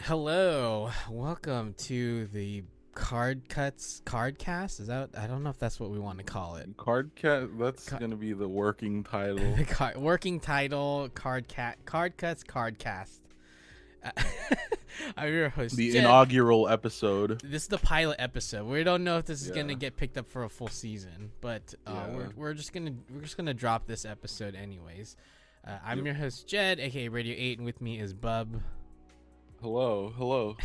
Hello, welcome to the cardcast. Is that? I don't know if that's what we want to call it. Card cat. That's Ca- gonna be the working title. The working title, cardcuts, cardcast. Uh, I'm your host, The Jed. inaugural episode. This is the pilot episode. We don't know if this is Yeah. gonna get picked up for a full season, but Yeah. we're just gonna drop this episode anyways. I'm Yep. your host, Jed, aka Radio 8, and with me is Bub. Hello.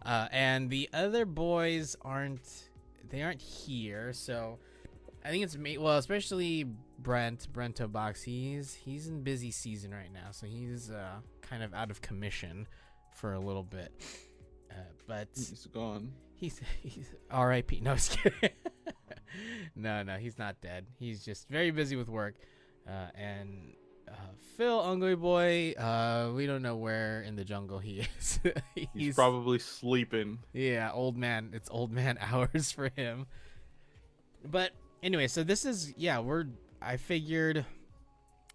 And the other boys aren't here, so I think it's me. Well, especially Brento Box. He's in busy season right now, so he's kind of out of commission for a little bit. But He's gone. he's R.I.P. No, just kidding. No, he's not dead. He's just very busy with work. And Phil Ungoy Boy, we don't know where in the jungle he is. He's probably sleeping. Yeah, old man. It's old man hours for him. But anyway, so this is I figured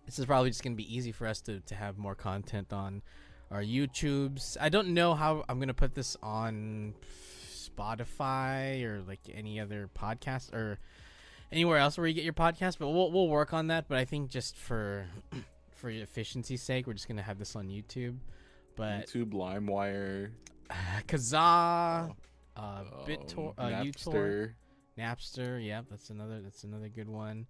this is probably just gonna be easy for us to have more content on our YouTubes. I don't know how I'm gonna put this on Spotify or like any other podcast or anywhere else where you get your podcast, but we'll work on that. But I think just for efficiency's sake, we're just gonna have this on YouTube. But YouTube, LimeWire, Kazaa, BitTor, Napster. Napster, yeah, that's another good one.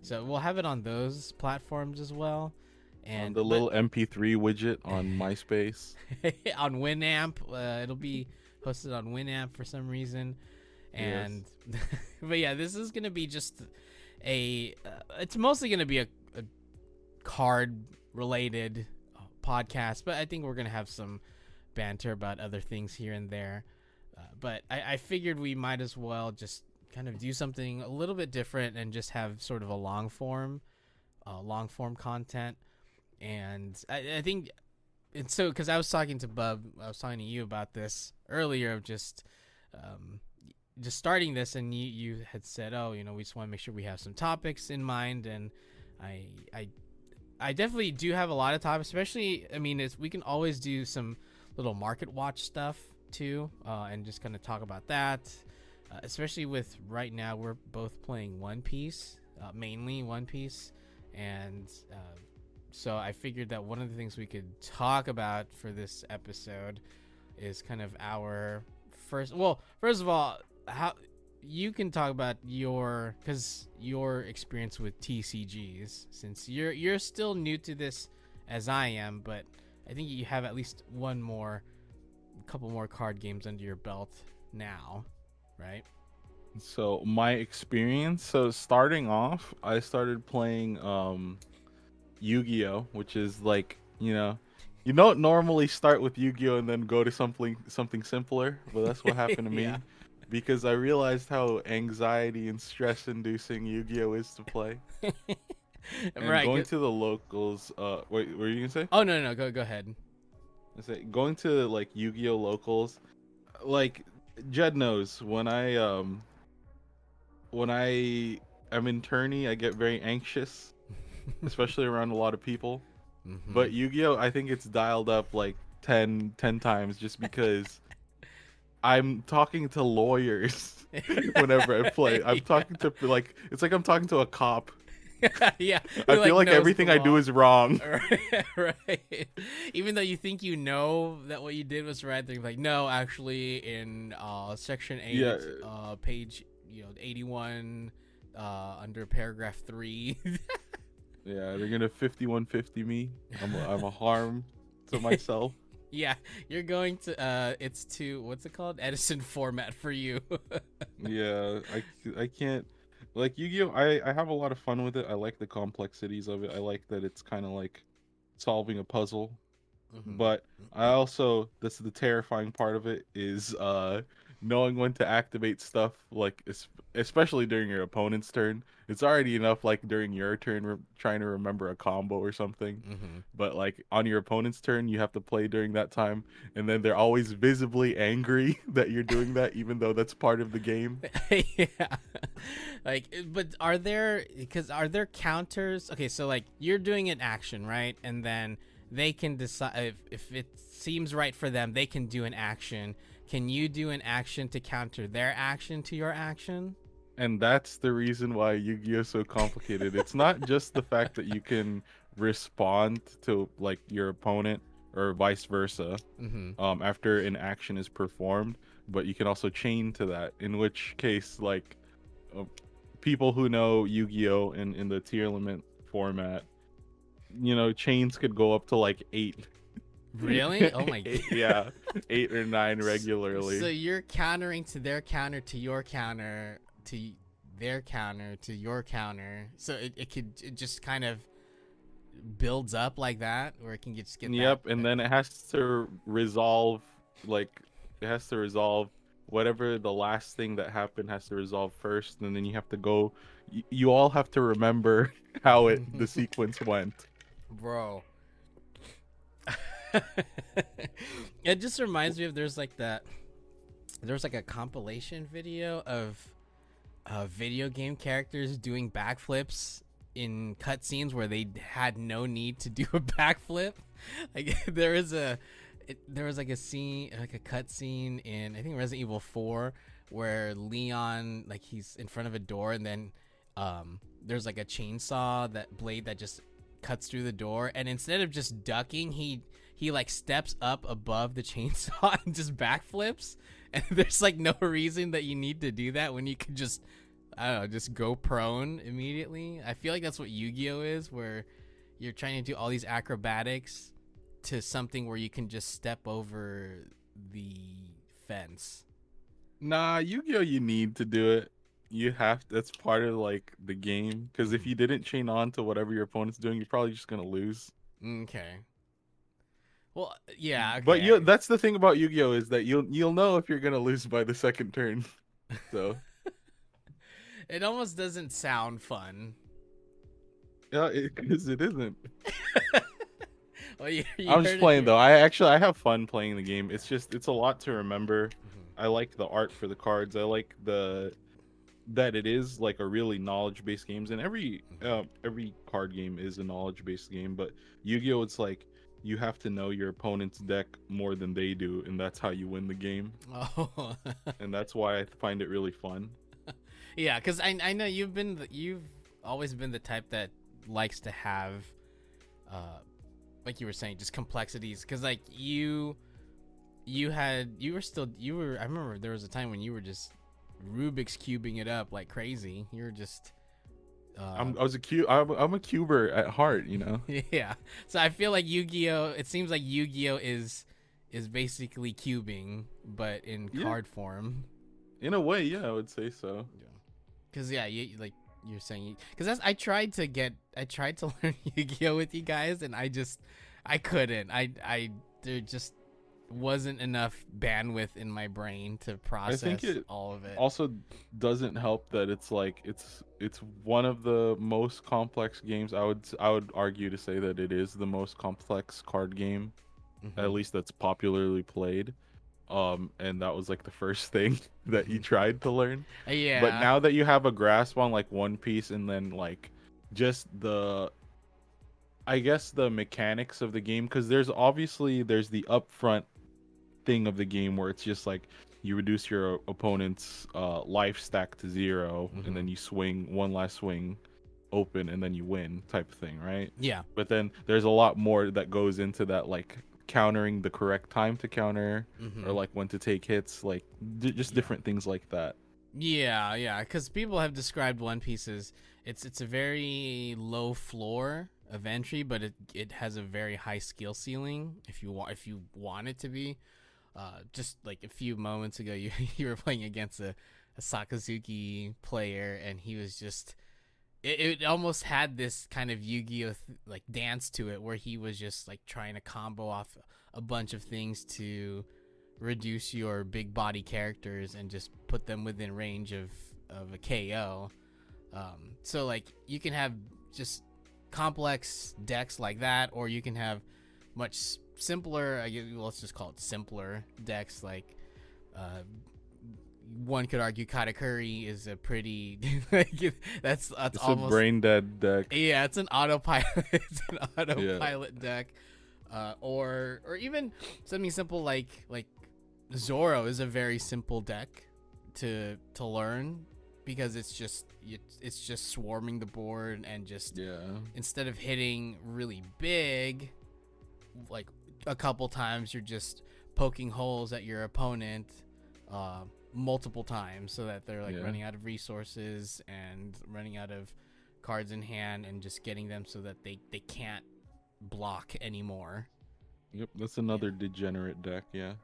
So we'll have it on those platforms as well, and the little MP3 widget on MySpace. on Winamp, it'll be hosted on Winamp for some reason, and but yeah, this is gonna be just it's mostly gonna be a card related podcast, but I think we're gonna have some banter about other things here and there. But I figured we might as well just kind of do something a little bit different and just have sort of a long form content. And I think it's so, because I was talking to you about this earlier of just starting this, and you had said, oh, we just want to make sure we have some topics in mind, and I definitely do have a lot of topics, especially, we can always do some little market watch stuff too, and just kind of talk about that, especially with right now we're both playing One Piece, mainly One Piece, and so I figured that one of the things we could talk about for this episode is kind of our first of all, how you can talk about your experience with TCGs, since you're still new to this as I am, but I think you have at least a couple more card games under your belt now, right? So my experience. So starting off, I started playing Yu-Gi-Oh, which is like you don't normally start with Yu-Gi-Oh and then go to something simpler, but that's what happened to me. Yeah. Because I realized how anxiety and stress-inducing Yu-Gi-Oh is to play. And Right. going to the locals. Wait, what were you gonna say? Oh no, go ahead. I say going to like Yu-Gi-Oh locals, like Jed knows when I am in tourney, I get very anxious, especially around a lot of people. Mhm. But Yu-Gi-Oh, I think it's dialed up like 10 times just because I'm talking to lawyers whenever I play. I'm talking to it's like I'm talking to a cop. Yeah, I who, feel like knows everything the I do law. is wrong. Right. Even though you think you know that what you did was right, they're like, no, actually, in section 8, Yeah. page 81, under paragraph 3. Yeah, they're gonna 5150 me. I'm a harm to myself. Yeah, you're going to it's to, what's it called, Edison format for you. Yeah, I can't, like Yu-Gi-Oh, I have a lot of fun with it. I like the complexities of it. I like that it's kind of like solving a puzzle. Mhm. But I also, that's the terrifying part of it, is knowing when to activate stuff, like especially during your opponent's turn. It's already enough like during your turn trying to remember a combo or something, Mhm. but like on your opponent's turn you have to play during that time, and then they're always visibly angry that you're doing that, even though that's part of the game. Yeah. Like, but are there counters? Okay, so like you're doing an action, right? And then they can decide if it seems right for them, they can do an action. Can you do an action to counter their action to your action? And that's the reason why Yu-Gi-Oh is so complicated. It's not just the fact that you can respond to like your opponent or vice versa Mm-hmm. after an action is performed, but you can also chain to that, in which case like uh, people who know Yu-Gi-Oh in the tier limit format, chains could go up to like 8. Really? Oh my god. Yeah, 8 or 9 So regularly. you're countering to their counter to your counter to their counter to your counter. So it just kind of builds up like that, or it can just get that. Yep, and then it has to resolve, like, it has to resolve whatever the last thing that happened has to resolve first, and then you have to go. You all have to remember how the sequence went. Bro. It just reminds me of there's like a compilation video of video game characters doing backflips in cutscenes where they had no need to do a backflip. Like there was like a scene, like a cutscene in I think Resident Evil 4 where Leon, like, he's in front of a door, and then there's like a chainsaw blade that just cuts through the door, and instead of just ducking, he like steps up above the chainsaw and just backflips. And there's like no reason that you need to do that when you could just, I don't know, just go prone immediately. I feel like that's what Yu-Gi-Oh is, where you're trying to do all these acrobatics to something where you can just step over the fence. Nah, Yu-Gi-Oh, you need to do it. You have to, that's part of like the game. Because if you didn't chain on to whatever your opponent's doing, you're probably just gonna lose. Okay. Well, yeah, okay. But that's the thing about Yu-Gi-Oh is that you'll know if you're gonna lose by the second turn. So It almost doesn't sound fun. yeah, because it isn't. Well, you I'm heard just it playing here. though. I have fun playing the game. It's a lot to remember. Mhm. I like the art for the cards. I like that it is like a really knowledge-based games, and every card game is a knowledge-based game. But Yu-Gi-Oh, it's like you have to know your opponent's deck more than they do, and that's how you win the game. Oh. And that's why I find it really fun. Yeah, because I know you've always been the type that likes to have, like you were saying, just complexities. Because like you were I remember there was a time when you were just Rubik's cubing it up like crazy. You were just I'm a cuber at heart, yeah. So I feel like Yu-Gi-Oh, it seems like Yu-Gi-Oh is basically cubing but in Yeah. card form. In a way, yeah, I would say so. Yeah. Cuz yeah, like you're saying, cuz that's I tried to learn Yu-Gi-Oh with you guys, and I couldn't. There just wasn't enough bandwidth in my brain to process it all of it. Also doesn't help that it's like it's one of the most complex games. I would argue to say that it is the most complex card game, Mhm. at least that's popularly played. And that was like the first thing that you tried to learn. Yeah. But now that you have a grasp on like One Piece, and then like just I guess the mechanics of the game, because there's the upfront thing of the game where it's just like you reduce your opponent's life stack to 0, and then you swing one last swing open, and then you win type of thing, right? Yeah. But then there's a lot more that goes into that, like countering the correct time to counter, or like when to take hits, like just different things like that. Yeah, because people have described One Piece as it's a very low floor of entry, but it has a very high skill ceiling if you want it to be. Just like a few moments ago, you were playing against a Sakazuki player, and he was just it almost had this kind of Yu-Gi-Oh like dance to it, where he was just like trying to combo off a bunch of things to reduce your big body characters and just put them within range of a KO. So like you can have just complex decks like that, or you can have much simpler, I guess, let's just call it simpler decks. Like one could argue Katakuri is a pretty that's It's almost a brain dead deck. yeah, it's an autopilot. It's an autopilot deck. or even something simple like Zoro is a very simple deck to learn because it's just swarming the board and just Yeah. instead of hitting really big like a couple times, you're just poking holes at your opponent multiple times so that they're like Yeah. running out of resources and running out of cards in hand and just getting them so that they can't block anymore. Yep, that's another degenerate deck. Yeah.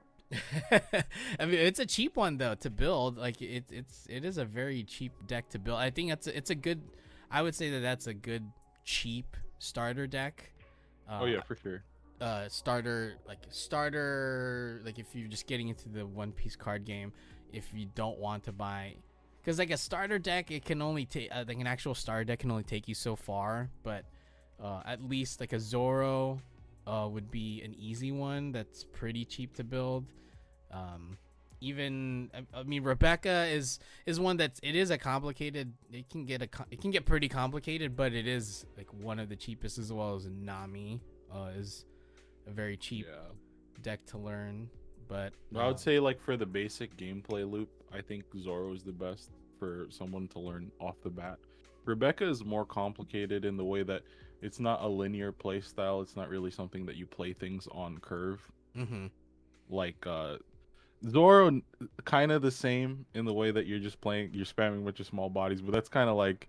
I mean, it's a cheap one though to build. Like it is a very cheap deck to build. I think it's a good. I would say that that's a good cheap starter deck. Oh yeah, for sure. Starter like if you're just getting into the One Piece card game, if you don't want to buy, because like a starter deck, it can only take like an actual starter deck can only take you so far, but at least like a Zoro would be an easy one that's pretty cheap to build. Even I mean Rebecca is one that's it is a complicated, it can get pretty complicated, but it is like one of the cheapest, as well as Nami is a very cheap deck to learn. But I would say like for the basic gameplay loop, I think Zoro is the best for someone to learn off the bat. Rebecca is more complicated in the way that it's not a linear play style. It's not really something that you play things on curve. mm-hmm. Like Zoro, kind of the same in the way that you're just playing, you're spamming with your small bodies, but that's kind of like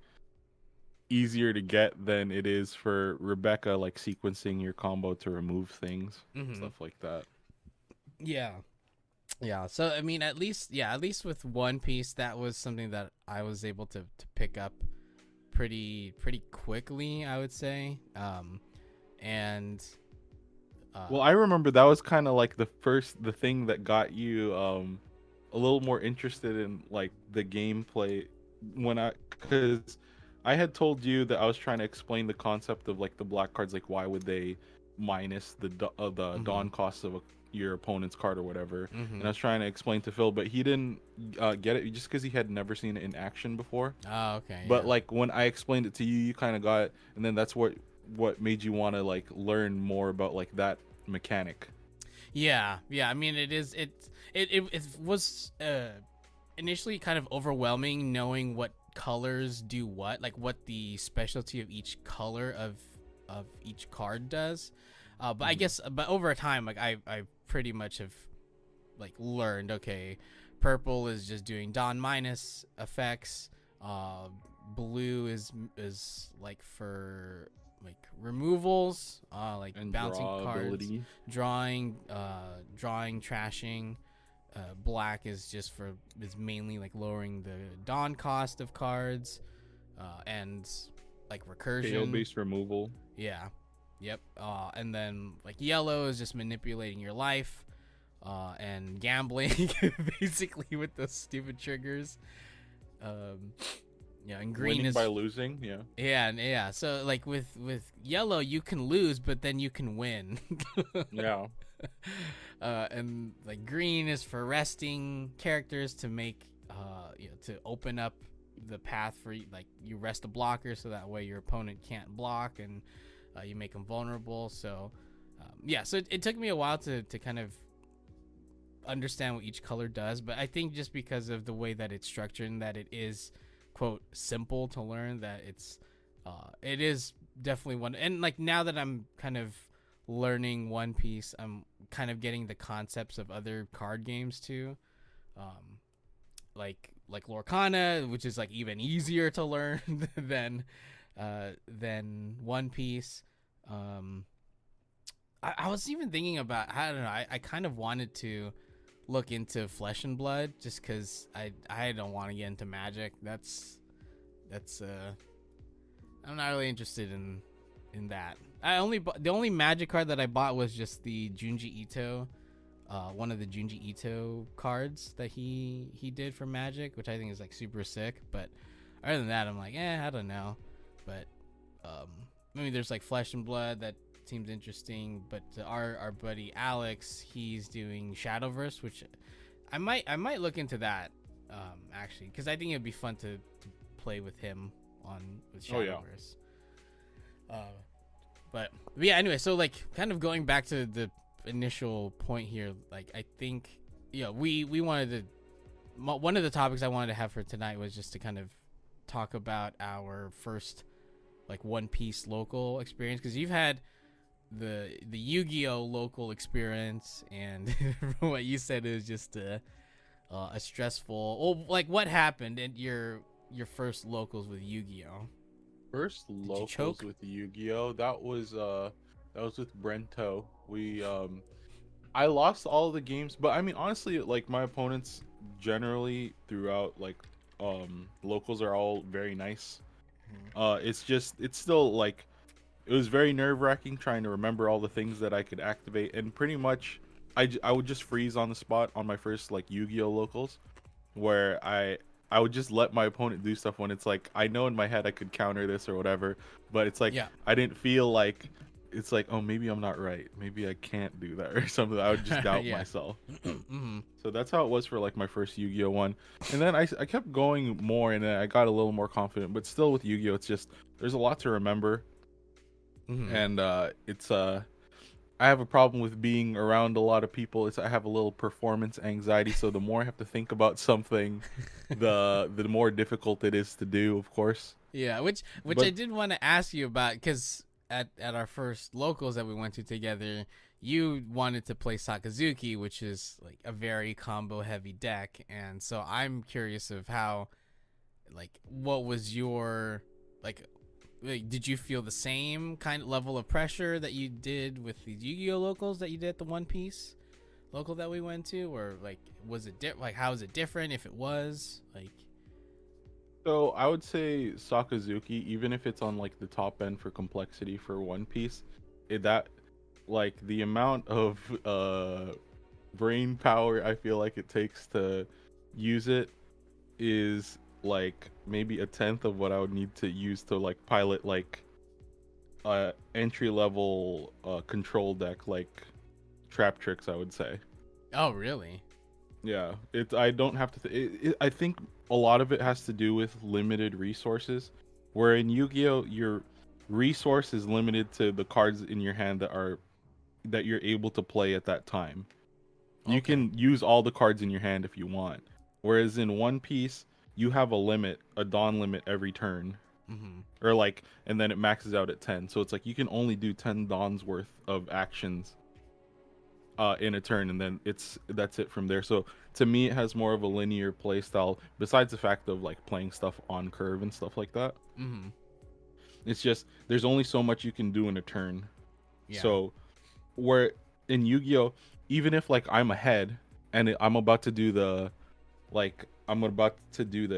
easier to get than it is for Rebecca, like sequencing your combo to remove things, stuff like that. Yeah, so I mean at least with One Piece, that was something that I was able to pick up pretty quickly, I would say. And well, I remember that was kind of like the thing that got you a little more interested in like the gameplay because I had told you that I was trying to explain the concept of like the black cards, like why would they minus the dawn cost of your opponent's card or whatever, and I was trying to explain to Phil, but he didn't get it just because he had never seen it in action before. Oh, okay. But like when I explained it to you, you kind of got it, and then that's what made you want to like learn more about like that mechanic. Yeah. I mean, it was initially kind of overwhelming knowing what colors do what, like what the specialty of each color of each card does. But I guess, but over time, like I pretty much have like learned, okay, purple is just doing dawn minus effects. Blue is like for like removals, like and bouncing cards, ability. drawing, trashing. Black is mainly like lowering the dawn cost of cards, and like recursion. KO based removal. Yeah. Yep. And then like yellow is just manipulating your life, and gambling basically with those stupid triggers. Yeah, and green winning is by losing. Yeah. So like with yellow, you can lose, but then you can win. Yeah. And like green is for resting characters to make to open up the path for like you rest a blocker so that way your opponent can't block, and you make them vulnerable. So so it took me a while to kind of understand what each color does, but I think just because of the way that it's structured and that it is quote simple to learn, that it is definitely one. And like now that I'm kind of learning One Piece, I'm kind of getting the concepts of other card games too, like Lorcana, which is like even easier to learn than One Piece. I was even thinking about, I don't know, I kind of wanted to look into Flesh and Blood just because I don't want to get into Magic. That's I'm not really interested in that. The only Magic card that I bought was just the Junji Ito, one of the Junji Ito cards that he did for Magic, which I think is like super sick. But other than that, I'm like, I don't know. But I mean, there's like Flesh and Blood that seems interesting. But our buddy Alex, he's doing Shadowverse, which I might look into that actually, because I think it'd be fun to play with him with Shadowverse. But yeah, anyway, so like kind of going back to the initial point here, like I think we wanted to one of the topics I wanted to have for tonight was just to kind of talk about our first like One Piece local experience, because you've had the Yu-Gi-Oh local experience, and from what you said, it was just a stressful. Well, like what happened in your first locals with Yu-Gi-Oh? First Did you locals choke? with Yu-Gi-Oh, that was with Brento. I lost all the games, but I mean honestly, like my opponents generally throughout like locals are all very nice. It's still like it was very nerve-wracking trying to remember all the things that I could activate, and pretty much I would just freeze on the spot on my first like Yu-Gi-Oh locals, where I would just let my opponent do stuff when it's like I know in my head I could counter this or whatever, but it's like Yeah. I didn't feel like it's like, oh, maybe I'm not right, maybe I can't do that or something. I would just doubt Yeah. myself. Mm-hmm. So that's how it was for like my first Yu-Gi-Oh one, and then I kept going more, and then I got a little more confident. But still with Yu-Gi-Oh, it's just there's a lot to remember, Mm-hmm. and it's I have a problem with being around a lot of people. I have a little performance anxiety, so the more I have to think about something, the more difficult it is to do, of course. Yeah, which I But did want to ask you about, because at our first locals that we went to together, you wanted to play Sakazuki, which is like a very combo heavy deck, and so I'm curious of how, like, what was your like, did you feel the same kind of level of pressure that you did with the Yu-Gi-Oh locals that you did at the One Piece local that we went to, or like was it like how is it different if it was like? so I would say Sakazuki, even if it's on like the top end for complexity for One Piece, that like the amount of brain power I feel like it takes to use it is like maybe a tenth of what I would need to use to like pilot like entry level control deck like trap tricks, I would say. Oh, really? Yeah, I don't have to I think a lot of it has to do with limited resources, where in Yu-Gi-Oh your resource is limited to the cards in your hand that you're able to play at that time. You Okay. can use all the cards in your hand if you want. Whereas in One Piece, you have a limit, a dawn limit every turn. Mm-hmm. Or like, and then it maxes out at 10. So it's like you can only do 10 dawns worth of actions in a turn, and then that's it from there. So to me, it has more of a linear play style, besides the fact of like playing stuff on curve and stuff like that. Mm-hmm. It's just, there's only so much you can do in a turn. Yeah. So where in Yu-Gi-Oh, even if like I'm ahead and I'm about to do the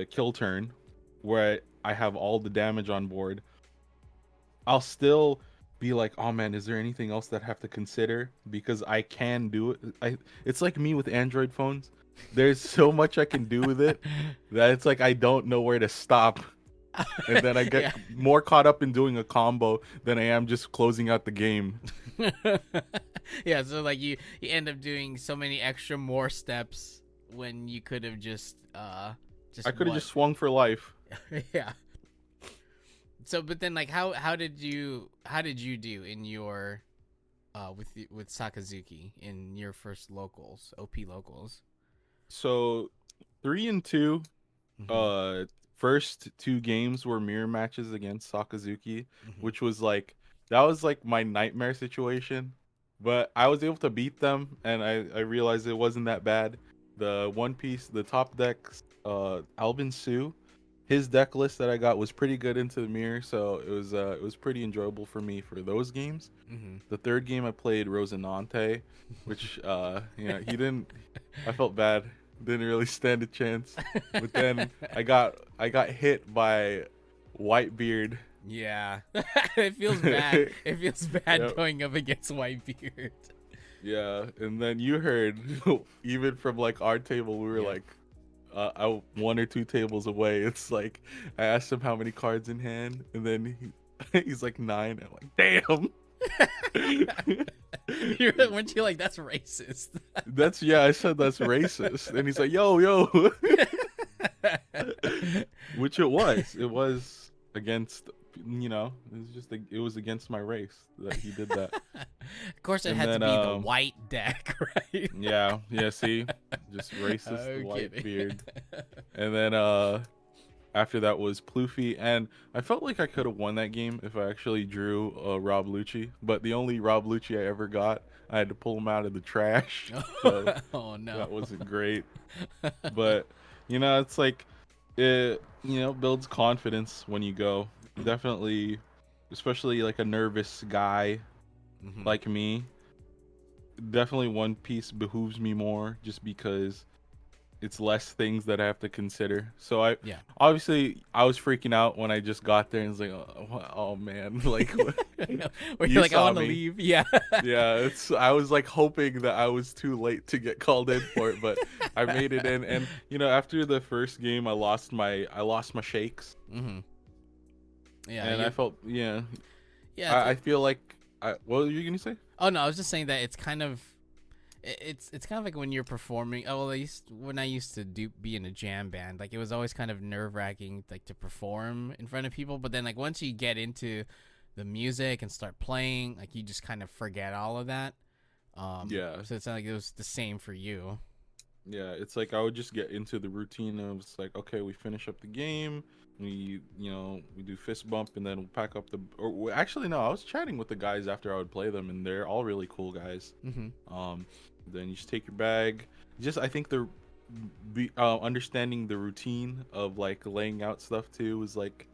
kill turn where I have all the damage on board, I'll still be like, oh man, is there anything else that I have to consider? Because I can do it. It's like me with Android phones. There's so much I can do with it that it's like I don't know where to stop. And then I get Yeah. more caught up in doing a combo than I am just closing out the game. Yeah, so like you end up doing so many extra more steps when you could have just I could have what? just swung for life. Yeah. So but then like how did you do in your with Sakazuki in your first locals, OP locals? So 3 and 2, Mm-hmm. first 2 games were mirror matches against Sakazuki, Mm-hmm. which was like that was like my nightmare situation. But I was able to beat them, and I realized it wasn't that bad. The One Piece, the top decks, Alvin Sue, his deck list that I got was pretty good into the mirror, so it was pretty enjoyable for me for those games. Mm-hmm. The third game I played Rosinante, which yeah, he didn't. I felt bad. Didn't really stand a chance. But then I got hit by Whitebeard. Yeah. It feels bad. It feels bad Yep. going up against Whitebeard. Yeah, and then you heard even from like our table, we were Yeah. like one or two tables away. It's like I asked him how many cards in hand, and then he's like 9. I'm like, damn. Weren't you like that's racist? That's yeah. I said that's racist, and he's like, yo, yo, which it was. It was against you know, it was against my race that he did that. Of course, it And had to then be the white deck, right? yeah, see, just racist Oh, white kidding. beard. And then after that was Ploofy, and I felt like I could have won that game if I actually drew Rob Lucci, but the only Rob Lucci I ever got, I had to pull him out of the trash, so Oh no. that wasn't great. But you know, it's like it, you know, builds confidence when you go. Definitely, especially like a nervous guy Hmm. like me. Definitely One Piece behooves me more just because it's less things that I have to consider. So I Yeah. obviously I was freaking out when I just got there and was like, oh man, like Where you're you like, I saw want to me. leave. Yeah. Yeah, it's I was like hoping that I was too late to get called in for it, but I made it in. And you know, after the first game, I lost my shakes, Hmm. Yeah. and I felt yeah, Yeah. It's, I feel like what were you gonna say? oh no, I was just saying that it's kind of it's kind of like when you're performing. Oh, well, when I used to be in a jam band, like it was always kind of nerve wracking, like to perform in front of people. But then, like once you get into the music and start playing, like you just kind of forget all of that. Yeah, So it's not like it was the same for you. yeah, it's like I would just get into the routine of it's like, okay, we finish up the game, we do fist bump, and then we'll pack up the. Actually, no, I was chatting with the guys after I would play them, and they're all really cool guys. Mm-hmm. Then you just take your bag. Just I think understanding the routine of like laying out stuff too is like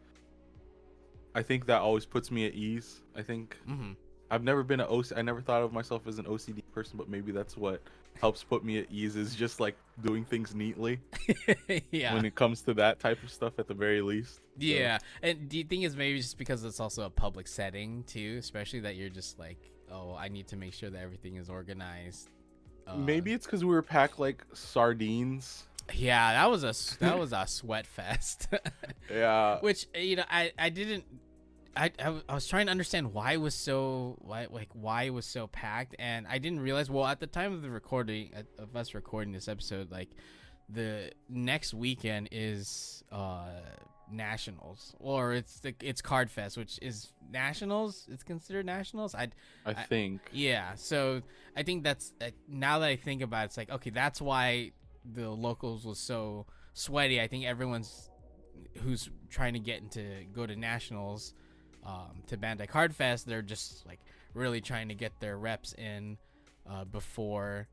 I think that always puts me at ease. I think Mm-hmm. I've never been an OC. I never thought of myself as an OCD person, but maybe that's what helps put me at ease is just like doing things neatly Yeah. when it comes to that type of stuff at the very least. So Yeah. And do you think it's maybe just because it's also a public setting too, especially that you're just like, oh, I need to make sure that everything is organized. maybe it's because we were packed like sardines. Yeah, that was a sweat fest. Yeah. Which I didn't. I was trying to understand why it was so why it was so packed, and I didn't realize. Well, at the time of the recording of us recording this episode, like the next weekend is nationals, or it's Card Fest, which is nationals. It's considered nationals. I think. Yeah, so I think that's now that I think about it, it's like okay, that's why the locals was so sweaty. I think everyone's who's trying to go to nationals, to Bandai Card Fest, they're just like really trying to get their reps in before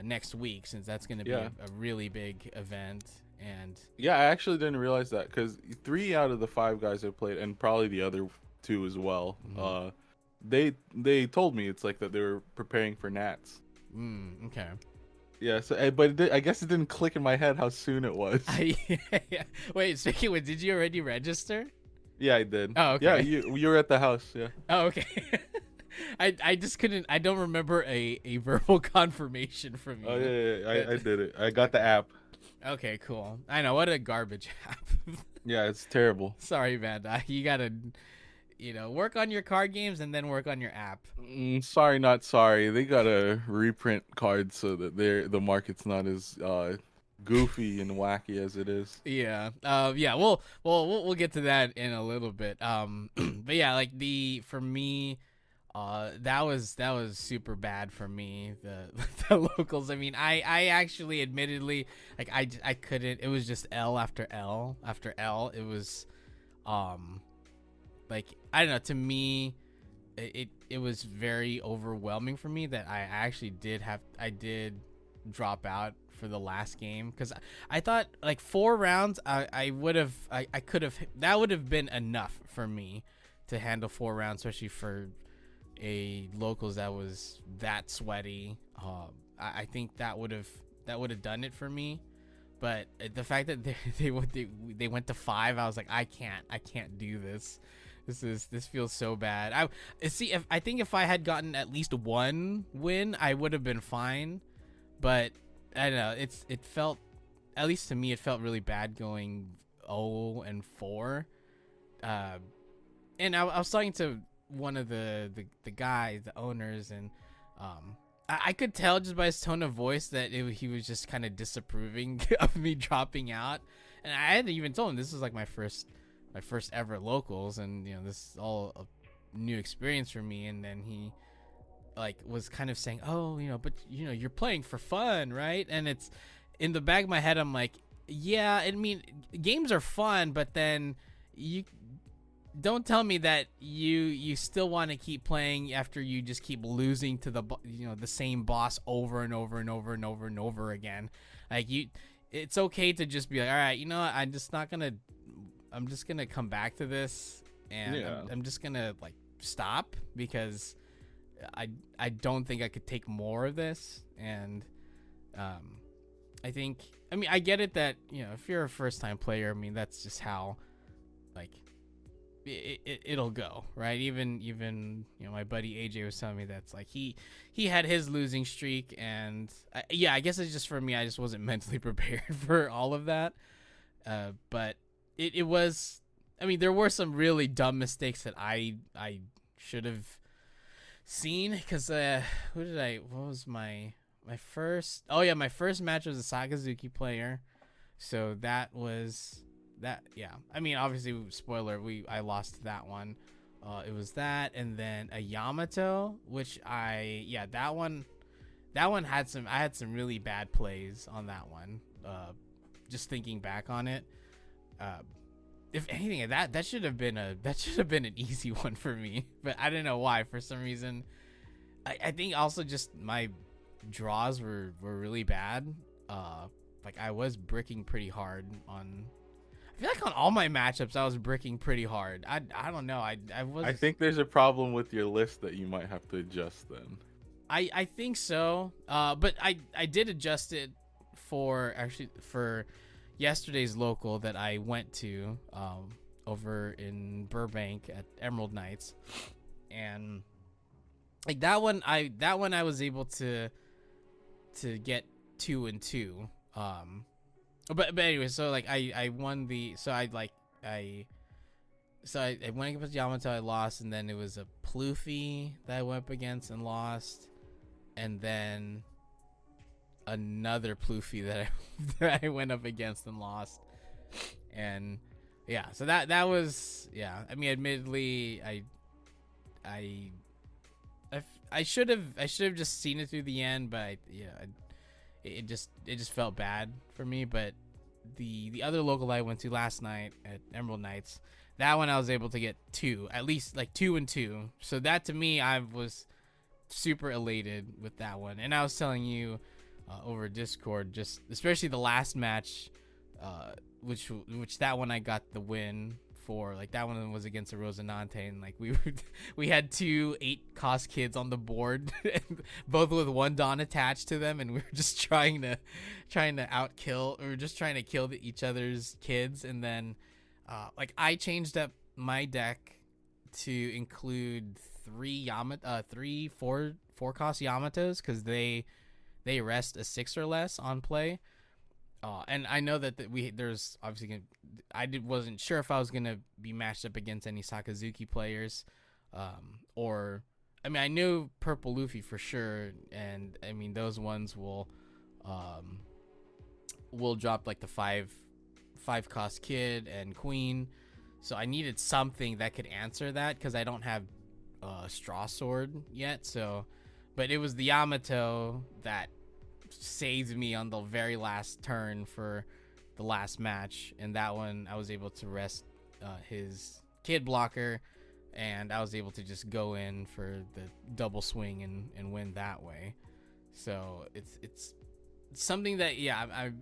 next week, since that's going to be Yeah. a really big event. And Yeah, I actually didn't realize that because 3 out of the 5 guys I played, and probably the other 2 as well, Mhm. they told me it's like that they were preparing for Nats. Okay. Yeah, so but I guess it didn't click in my head how soon it was. Yeah. Wait, speaking of, did you already register? Yeah, I did. Oh, okay. Yeah, you were at the house. Yeah. Oh, okay. I just couldn't. I don't remember a verbal confirmation from you. Oh yeah. I did it. I got the app. Okay, cool. I know, what a garbage app. Yeah, it's terrible. Sorry, man. You gotta, work on your card games and then work on your app. Sorry, not sorry. They gotta reprint cards so that the market's not as goofy and wacky as it is. Yeah. Yeah. We'll get to that in a little bit. But yeah, like for me, that was super bad for me. The the locals. I mean, I actually admittedly like I couldn't. It was just L after L after L. It was, like I don't know. To me, it was very overwhelming for me that I actually did drop out for the last game, because I thought like 4 rounds I could have, that would have been enough for me to handle 4 rounds, especially for a locals that was that sweaty. I think that would have done it for me. But the fact that they went to 5, I was like, I can't do this. This feels so bad. I think if I had gotten at least 1 win, I would have been fine. But I don't know. It felt, at least to me, it felt really bad going 0-4. And I was talking to one of the guys, the owners, and I could tell just by his tone of voice that he was just kind of disapproving of me dropping out. And I had even told him this was like my first my first ever locals, and this is all a new experience for me. And then he like was kind of saying, oh, but you're playing for fun, right? And it's in the back of my head, I'm like, yeah, I mean, games are fun, but then you don't tell me that you still want to keep playing after you just keep losing to the same boss over and over and over and over and over again. Like, it's okay to just be like, all right, what, I'm just gonna come back to this, and Yeah. I'm just gonna like stop, because I don't think I could take more of this. And I think, I mean, I get it that if you're a first time player, I mean, that's just how like it'll go, right? Even my buddy AJ was telling me that's like he had his losing streak, and I guess it's just for me, I just wasn't mentally prepared for all of that. But it was, I mean, there were some really dumb mistakes that I should have seen, because what was my first, my first match was a Sakazuki player, so that was that. Yeah, I mean, obviously, spoiler, I lost that one. It was that, and then a Yamato, which that one had I had some really bad plays on that one. Just thinking back on it, if anything, that should have been an easy one for me, but I don't know why. For some reason, I think also just my draws were really bad. Like, I was bricking pretty hard on. I feel like on all my matchups I was bricking pretty hard. I don't know. I think there's a problem with your list that you might have to adjust then. I think so. But I did adjust it for yesterday's local that I went to over in Burbank at Emerald Knights, and like that one I was able to get 2-2. But anyway, so like I won I went against Yamato, I lost, and then it was a Ploofy that I went up against and lost, and then another Ploofy that I went up against and lost. And yeah, so that was, I mean, admittedly, I should have just seen it through the end, but it just felt bad for me. But the other local I went to last night at Emerald Knights, that one I was able to get at least like 2-2. So that, to me, I was super elated with that one. And I was telling you over Discord, just especially the last match, which that one I got the win for. Like, that one was against a Rosinante, and like we had 2 8-cost kids on the board, both with 1 Dawn attached to them, and we were just trying to outkill, or just trying to kill each other's kids. And then like, I changed up my deck to include 3 4-cost Yamatos, because they rest a 6 or less on play. And I know that there's obviously wasn't sure if I was gonna be matched up against any Sakazuki players, or I mean, I knew Purple Luffy for sure, and I mean, those ones will drop like the 5-cost kid and queen. So I needed something that could answer that, because I don't have Straw Sword yet. So, but it was the Yamato that saved me on the very last turn for the last match, and that one I was able to rest his kid blocker, and I was able to just go in for the double swing and win that way. So it's something that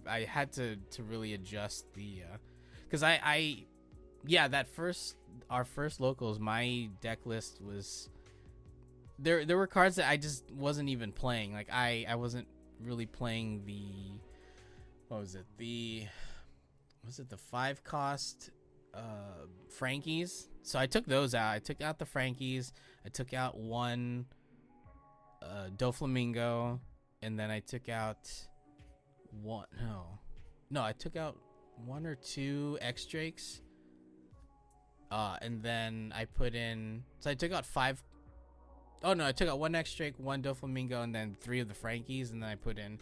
I had to really adjust the because our first locals, my deck list was there were cards that I just wasn't even playing. Like, I wasn't really playing the 5-cost Frankies. So I took those out. I took out the Frankies. I took out 1 Doflamingo, and then I took out I took out 1 or 2 X-Drakes. And then I put in, so I took out 5. Oh no, I took out 1 X-Drake, 1 Doflamingo, and then 3 of the Frankies, and then I put in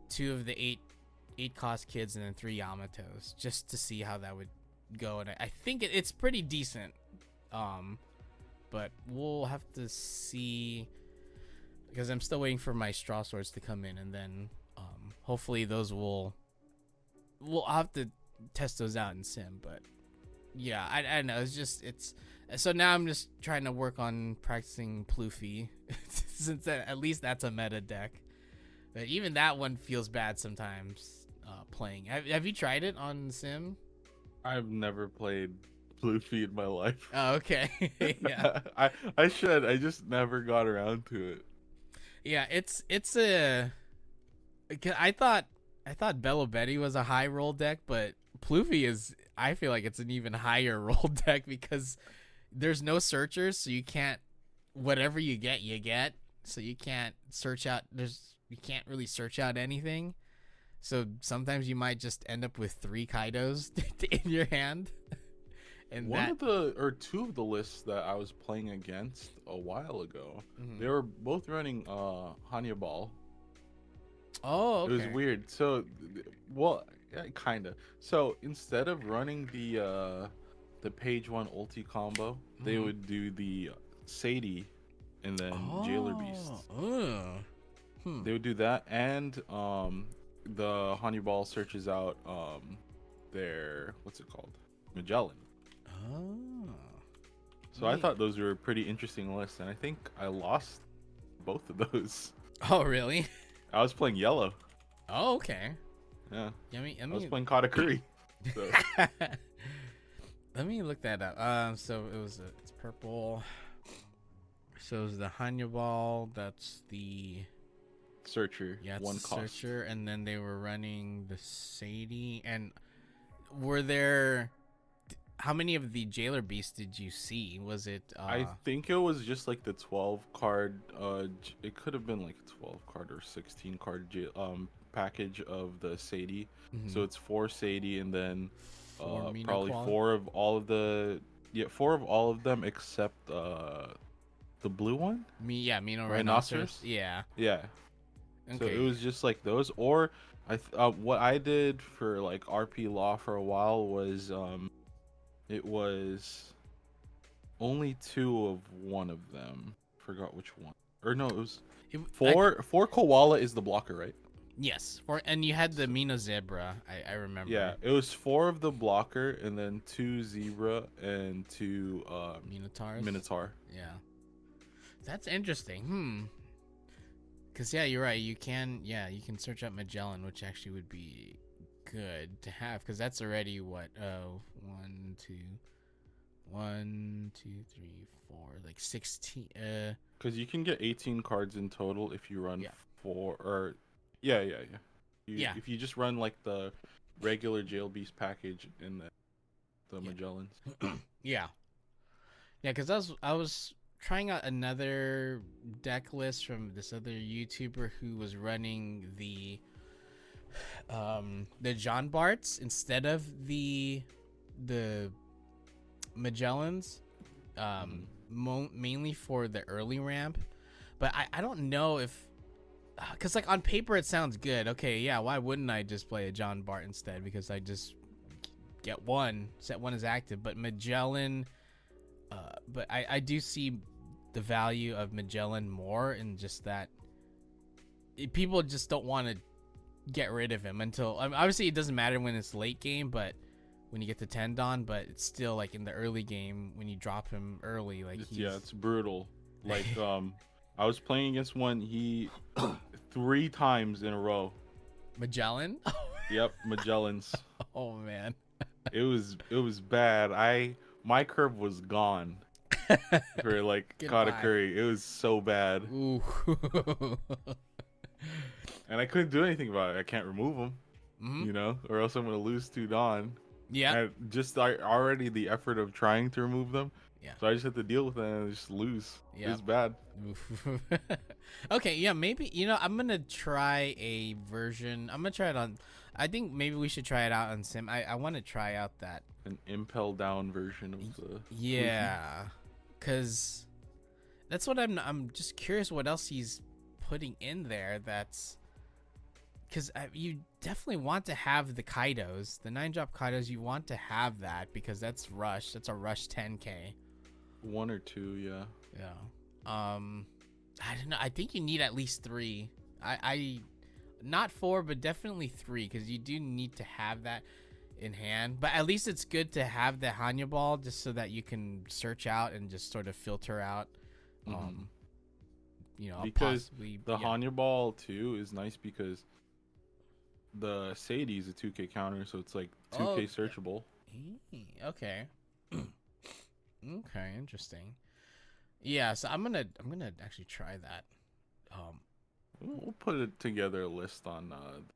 2 of the 8-cost kids, and then 3 Yamatos, just to see how that would go, and I think it's pretty decent. But we'll have to see because I'm still waiting for my straw swords to come in, and then hopefully those we'll have to test those out in sim. But yeah, I don't know. It's so now I'm just trying to work on practicing Ploofy since at least that's a meta deck. But even that one feels bad sometimes playing. Have you tried it on sim? I've never played Bluefy in my life. Oh, okay. Yeah. I should. I just never got around to it. Yeah, it's a 'cause I thought Bello Betty was a high roll deck, but Ploofy is I feel like it's an even higher roll deck because there's no searchers, so you can't whatever you get. So you can't search out you can't really search out anything. So sometimes you might just end up with 3 Kaidos in your hand. And One of the or two of the lists that I was playing against a while ago, they were both running Hanya Ball. Oh, okay. It was weird. So, well, yeah, kind of. So instead of running the page 1 ulti combo, they would do the Sadie and then Jailer Beast. They would do that, and the Honey Ball searches out their what's it called, Magellan. So I thought those were a pretty interesting lists, and I think I lost both of those. Oh, really? I was playing yellow. Oh, okay. Yeah. I was playing Katakuri. So. Let me look that up. So it's purple. So it's the Hanya Ball. That's the Searcher. Yeah, it's one the cost. Searcher, and then they were running the Sadie. And were there? How many of the Jailer Beasts did you see? Was it? I think it was just like the 12 card. It could have been like a 12 card or 16 card package of the Sadie. So it's 4 Sadie, and then probably 4 of all of the 4 of all of them except the blue one. Mino Rhinoceros. Yeah. Okay. So it was just like those, or what I did for like RP Law for a while was it was only 2 of one of them. Forgot which one. Or no, it was 4 Koala is the blocker, right? Yes. And you had the Mino Zebra. I remember. Yeah, it was 4 of the blocker, and then 2 Zebra and 2 Minotaur. Yeah. That's interesting. Cause yeah, you're right. You can search up Magellan, which actually would be good to have, because that's already what 1 2 3 4 like 16 because you can get 18 cards in total if you run 4 or if you just run like the regular Jail Beast package in the Magellans. yeah because I was trying out another deck list from this other YouTuber who was running the John Barts instead of the Magellans, mainly for the early ramp. But I don't know if, because like on paper it sounds good. Okay, yeah, why wouldn't I just play a John Bart instead? Because I just get set 1 as active. But Magellan, but I do see the value of Magellan more in just that people just don't want to get rid of him until obviously it doesn't matter when it's late game, but when you get to Tendon, but it's still like in the early game when you drop him early, like it's brutal. Like I was playing against one, he 3 times in a row. Magellan? Yep, Magellans. Oh man. It was bad. My curve was gone. For like Katakuri. It was so bad. Ooh. And I couldn't do anything about it. I can't remove them, or else I'm gonna lose to Dawn. Yeah. And just already the effort of trying to remove them. Yeah. So I just had to deal with it and just lose. Yeah. It was bad. Okay, yeah, maybe I'm gonna try a version. I'm gonna try it on. I think maybe we should try it out on Sim. I want to try out that an impel down version of the. Yeah. Cause that's what I'm just curious what else he's putting in there. because you definitely want to have the Kaidos, the 9-drop Kaidos. You want to have that because that's rush. That's a rush 10k. 1 or 2, yeah. Yeah. I don't know. I think you need at least 3. I not 4, but definitely 3 because you do need to have that in hand. But at least it's good to have the Hanya ball just so that you can search out and just sort of filter out. You know, because possibly the Hanya ball too is nice because the Sadie is a 2k counter, so it's like 2k searchable. Okay. Okay, interesting. Yeah, so I'm gonna actually try that. We'll put it together a list on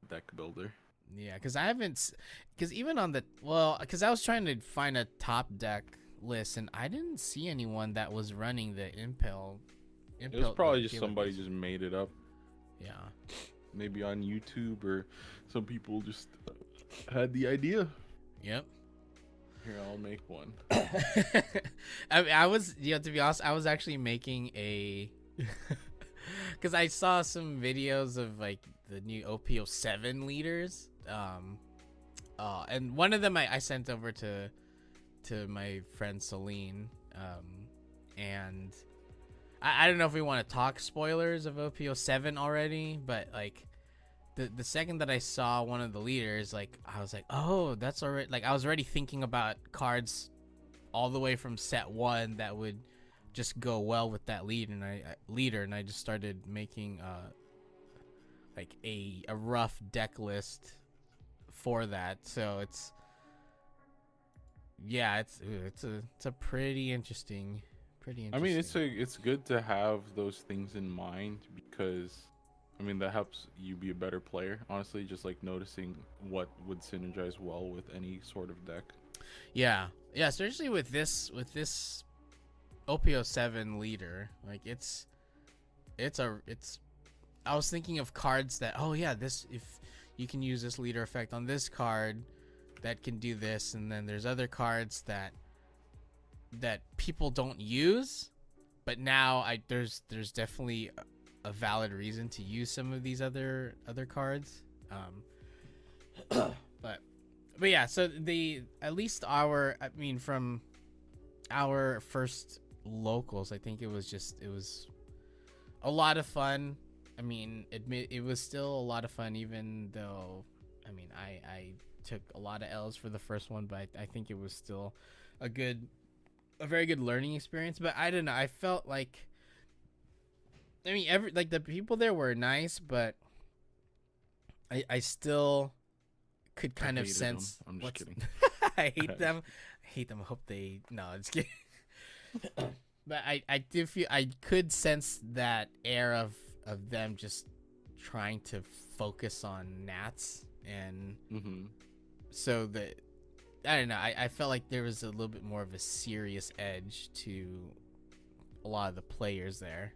Deck Builder. Yeah, because I haven't, because even on the because I was trying to find a top deck list and I didn't see anyone that was running the Impel. It was probably just somebody just made it up. Yeah. Maybe on YouTube, or some people just had the idea. Yep. Here, I'll make one. I was, to be honest, I was actually making a, because I saw some videos of like the new OPO7 leaders, and one of them I sent over to my friend Celine, and I don't know if we want to talk spoilers of OPO7 already, but like the second that I saw one of the leaders, like I was like, oh, that's already, like I was already thinking about cards all the way from set 1 that would just go well with that leader, and I just started making like a rough deck list for that. So it's a pretty interesting. I mean, it's good to have those things in mind because, I mean, that helps you be a better player. Honestly, just like noticing what would synergize well with any sort of deck. Yeah, especially with this OPO7 leader, like I was thinking of cards that, oh yeah, if you can use this leader effect on this card that can do this, and then there's other cards that people don't use, but now there's definitely a valid reason to use some of these other cards. But yeah, so from our first locals, I think it was a lot of fun. I mean, it was still a lot of fun, even though, I mean, I took a lot of L's for the first one, but I think it was still a very good learning experience. But I don't know, I felt like, I mean, the people there were nice, but I still could kind of sense. I'm just kidding. I hate them. I hope they. No, I'm just kidding. But I do feel I could sense that air of them just trying to focus on Nats, and so that, I don't know. I felt like there was a little bit more of a serious edge to a lot of the players there.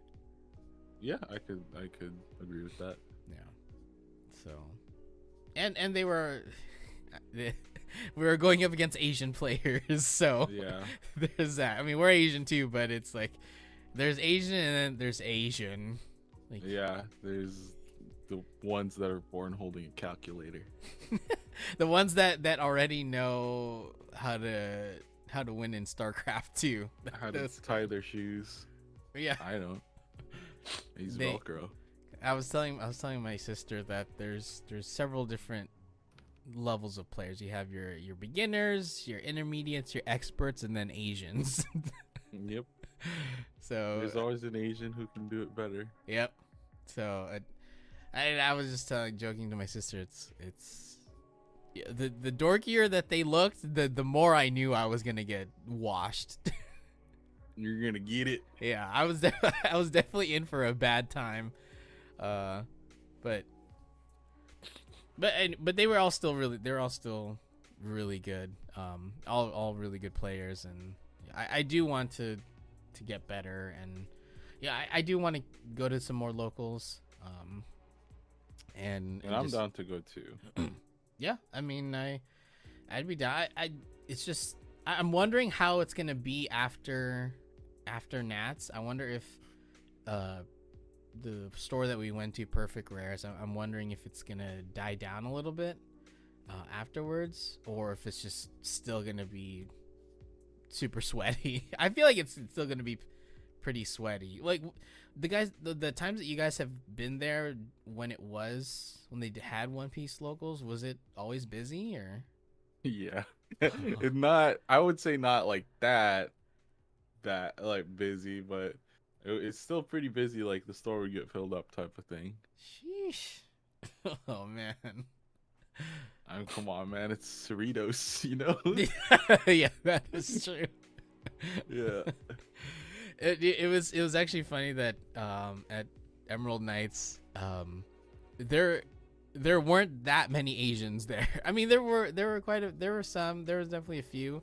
Yeah, I could agree with that. Yeah. So, and they were, we were going up against Asian players, so yeah, there's that. I mean, we're Asian too, but it's like there's Asian and then there's Asian. Like, yeah, there's the ones that are born holding a calculator. The ones that already know how to win in StarCraft too. How to tie their shoes. Yeah, I don't. He's Velcro. I was telling my sister that there's several different levels of players. You have your beginners, your intermediates, your experts, and then Asians. Yep. So there's always an Asian who can do it better. Yep. So I was just joking to my sister. It's the dorkier that they looked, the more I knew I was gonna get washed. You're gonna get it. Yeah, I was definitely in for a bad time. But they were all still really good. All really good players, and I do want to get better, and yeah, I do want to go to some more locals. And I'm down to go too. Yeah, I mean, I'd be down. It's just I'm wondering how it's gonna be after Nats. I wonder if the store that we went to, Perfect Rares, I'm wondering if it's gonna die down a little bit afterwards, or if it's just still gonna be super sweaty. I feel like it's still gonna be pretty sweaty. Like the times that you guys have been there when they had One Piece locals, was it always busy or? Yeah. It's not, I would say not like that like busy, but it's still pretty busy, like the store would get filled up type of thing. Sheesh. Oh man. I mean, come on, man, it's Cerritos, you know? Yeah, that is true. Yeah. It was actually funny that at Emerald Knights there weren't that many Asians there. I mean, there were some, there was definitely a few,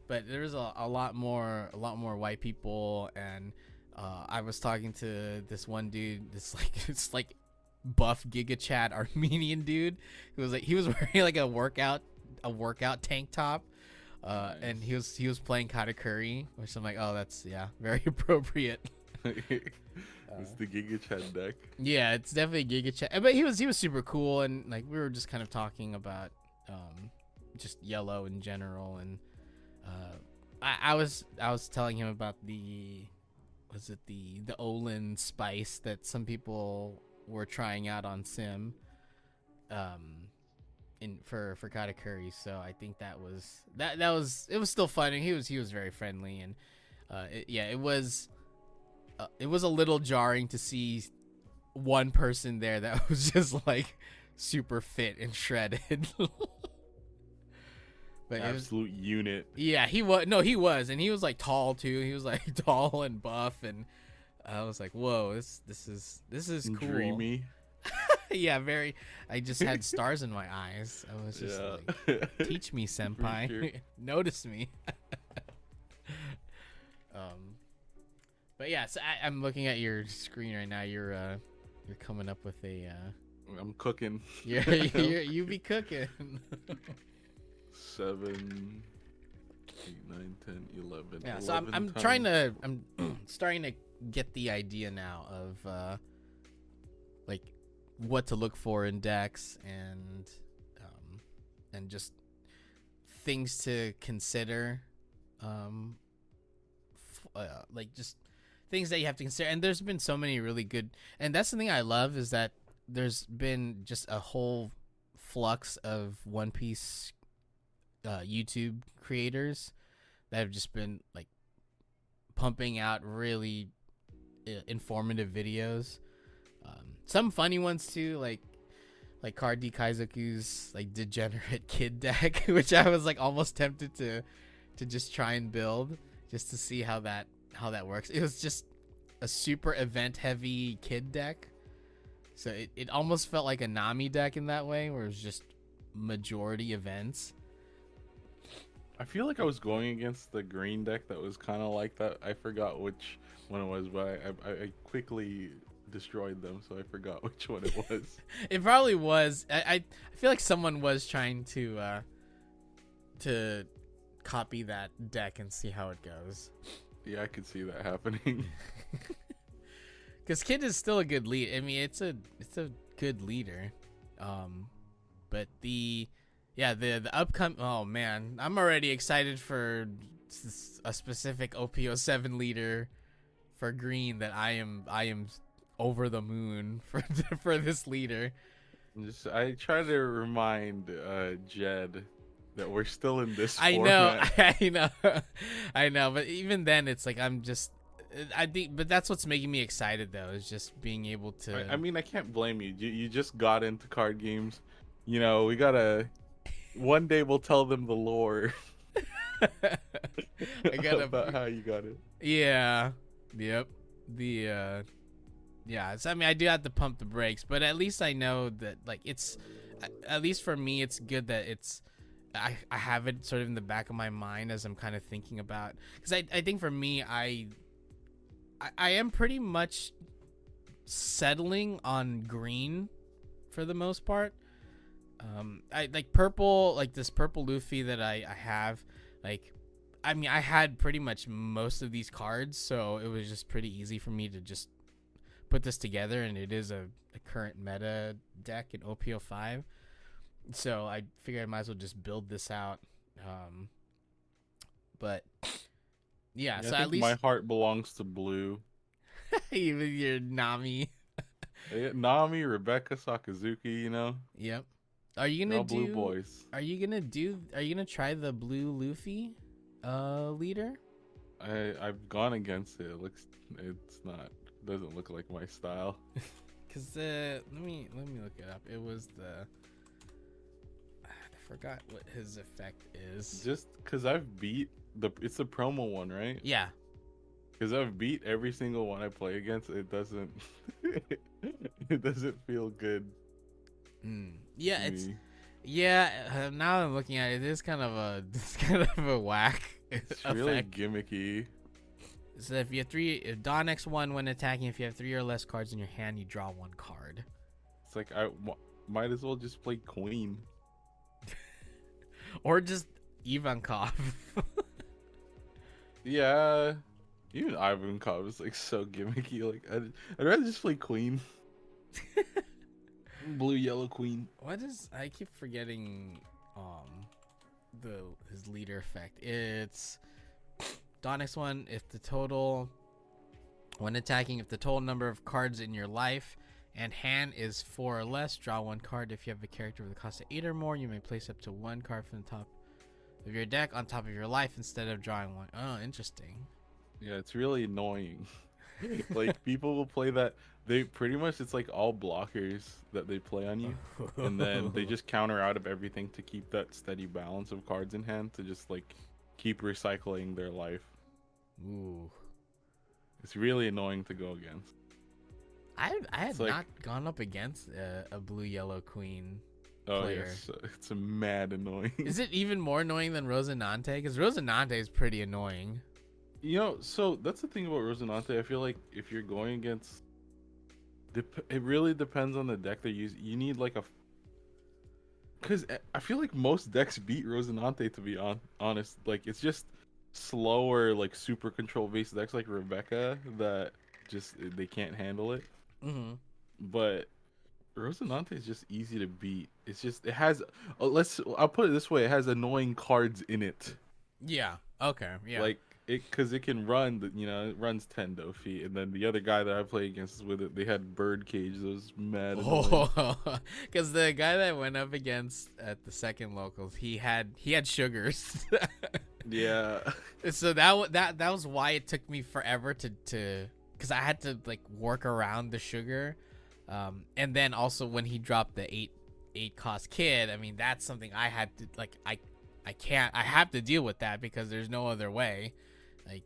but there was a lot more white people. And I was talking to this one dude, it's like buff Giga Chad Armenian dude who was like, he was wearing like a workout tank top. Nice. And he was playing Katakuri, which I'm like, oh, that's, yeah, very appropriate. It's the Giga Chat deck. Yeah, it's definitely Giga Chat, but he was super cool, and like we were just kind of talking about just yellow in general. And I was telling him about the Olin spice that some people were trying out on Sim. For Katakuri, so I think that was it was still fun, and he was very friendly. And it was a little jarring to see one person there that was just like super fit and shredded. But absolute unit. Yeah, he was, and he was like tall too. He was like tall and buff, and I was like, whoa, this is cool. Dreamy. Yeah, very. I just had stars in my eyes. I was just like, teach me, senpai. Sure. Notice me. But yeah, so I'm looking at your screen right now. You're coming up with a. I'm cooking. You be cooking. 7, 8, 9, 10, 11. Yeah, so I'm starting to get the idea now of like what to look for in decks, and just things to consider, like just things that you have to consider. And there's been so many really good, and that's the thing I love, is that there's been just a whole flux of One Piece YouTube creators that have just been like pumping out really informative videos. Some funny ones too, like Cardi Kaizoku's like degenerate kid deck, which I was like almost tempted to just try and build, just to see how that works. It was just a super event heavy kid deck, so it almost felt like a Nami deck in that way, where it was just majority events. I feel like I was going against the green deck that was kind of like that. I forgot which one it was, but I quickly destroyed them, so I forgot which one it was. It probably was. I feel like someone was trying to copy that deck and see how it goes. Yeah, I could see that happening. Because Kid is still a good lead. I mean, it's a good leader. But the upcoming, oh man, I'm already excited for a specific OPO7 leader for green that I am over the moon for this leader. I try to remind Jed that we're still in this format. I know, but even then it's like I think, but that's what's making me excited though, is just being able to. I mean, I can't blame you. You just got into card games. You know, we gotta. One day we'll tell them the lore. About how you got it. Yeah. Yep. Yeah. So, I mean, I do have to pump the brakes, but at least I know that, like, it's, at least for me, it's good that I have it sort of in the back of my mind as I'm kind of thinking about, because I think for me, I am pretty much settling on green for the most part. I like purple, like this purple Luffy that I have, like, I mean, I had pretty much most of these cards, so it was just pretty easy for me to just put this together, and it is a current meta deck in OPO5. So I figured I might as well just build this out. But yeah, Yeah, I so at think my least heart belongs to blue. even your Nami. Nami, Rebecca, Sakazuki, Yep. Are you they're gonna all blue do? boys. Are you gonna try the blue Luffy, leader? I've gone against it. It's not doesn't look like my style. Cause let me look it up. It was the I forgot what his effect is. Just because it's the promo one, right? Yeah. Because I've beat every single one I play against. It doesn't it doesn't feel good. Yeah, to it's me. now that I'm looking at it, it is kind of a whack It's effect. really gimmicky. So if you have if Dawn X1 when attacking, if you have 3 or less cards in your hand, you draw 1 card. It's like might as well just play Queen. Or just Ivankov. Yeah, even Ivankov is like so gimmicky. Like I'd rather just play Queen. Blue yellow Queen. What is I keep forgetting his leader effect. It's Dawn X1 if the total when attacking if the total number of cards in your life and hand is 4 or less, draw 1 card. If you have a character with a cost of 8 or more, you may place up to 1 card from the top of your deck on top of your life instead of drawing 1. Oh, interesting. Yeah, it's really annoying. Like people will play that. They pretty much it's like all blockers that they play on you, and then they just counter out of everything to keep that steady balance of cards in hand to just like keep recycling their life. Ooh. It's really annoying to go against. I had like, not gone up against a blue yellow queen Oh player. yes, it's a mad annoying. Is it even more annoying than Rosinante? Because Rosinante is pretty annoying. So that's the thing about Rosinante. I feel like if you're going against, it really depends on the deck they use. You need like because I feel like most decks beat Rosinante. To be honest, like it's just slower, like super control based decks like Rebecca that just they can't handle it. Mm-hmm. But Rosinante is just easy to beat. It's just it has I'll put it this way: it has annoying cards in it. Yeah. Okay. Yeah. Like because it can run, it runs Tendo feet, and then the other guy that I play against with it, they had Birdcage. That was mad annoying. Because the guy that went up against at the second locals, he had sugars. Yeah. So that was why it took me forever to because I had to like work around the sugar, and then also when he dropped the eight cost kid, I mean that's something I had to like I have to deal with that because there's no other way. Like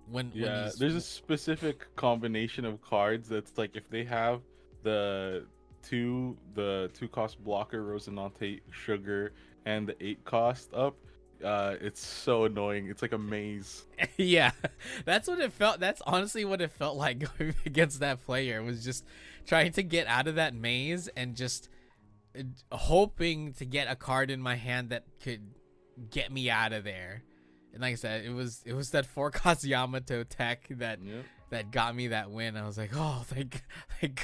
when there's a specific combination of cards that's like if they have the two cost blocker Rosinante sugar and the 8 cost up, it's so annoying. It's like a maze. Yeah, that's what it felt. That's honestly what it felt like going against that player. It was just trying to get out of that maze and just hoping to get a card in my hand that could get me out of there. And like I said, it was that 4 cost Yamato tech that got me that win. I was like, oh, thank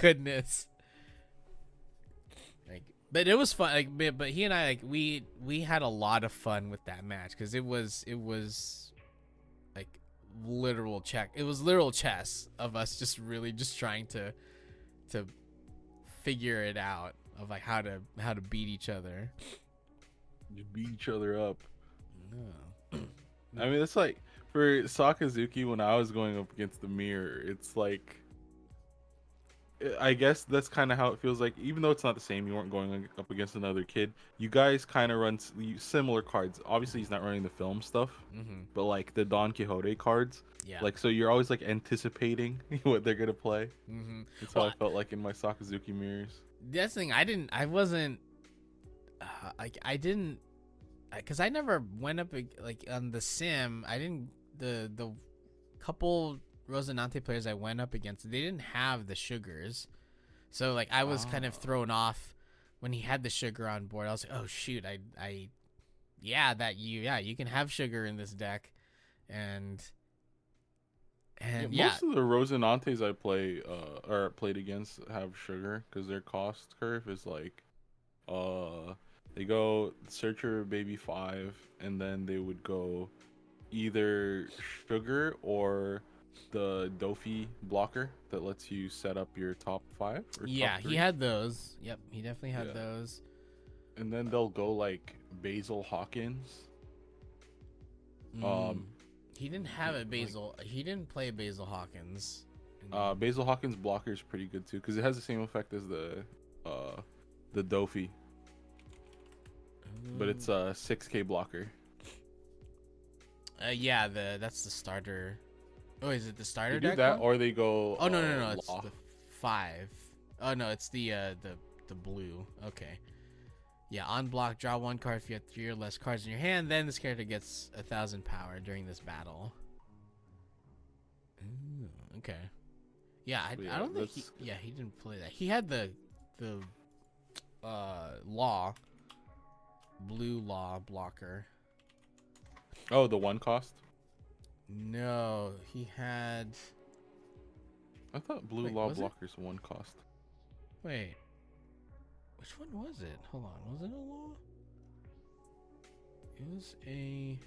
goodness. Like, but it was fun. Like, but he and I like we had a lot of fun with that match because it was like literal check. It was literal chess of us just really just trying to figure it out of like how to beat each other. You beat each other up. No. I mean, it's like for Sakazuki when I was going up against the mirror, it's like I guess that's kind of how it feels like. Even though it's not the same, you weren't going up against another kid. You guys kind of run similar cards. Obviously, he's not running the film stuff, but like the Don Quixote cards. Yeah. Like so, you're always like anticipating what they're gonna play. That's how Well, I felt like in my Sakazuki mirrors. That's the thing. I wasn't because I never went up like on the sim. I didn't the couple Rosinante players I went up against, they didn't have the sugars, so like I was kind of thrown off when he had the sugar on board. I was like, oh shoot, you can have sugar in this deck, and And yeah, most of the Rosinantes I play or played against have sugar because their cost curve is like uh they go Searcher Baby 5 and then they would go either sugar or the Dofi blocker that lets you set up your top 5 or top yeah, he 3. had those. Yep, he definitely had Yeah. those. And then they'll go like Basil Hawkins. Mm. Um He didn't have a like Basil. He didn't play Basil Hawkins. Basil Hawkins blocker is pretty good too because it has the same effect as the Dofi, but it's a 6K blocker. Yeah, that's the starter. Oh, is it the starter They do deck that one? or they go Oh no, it's law. the 5. Oh no, it's the blue. Okay. Yeah, on block, draw 1 card if you have 3 or less cards in your hand. Then this character gets 1,000 power during this battle. Ooh, okay. Yeah, I don't think he didn't play that. He had the law, blue law blocker. Oh, the 1 cost. No, he had. I thought blue Wait, law was it? blockers 1 cost. Wait, which one was it? Hold on, was it a law? It was a.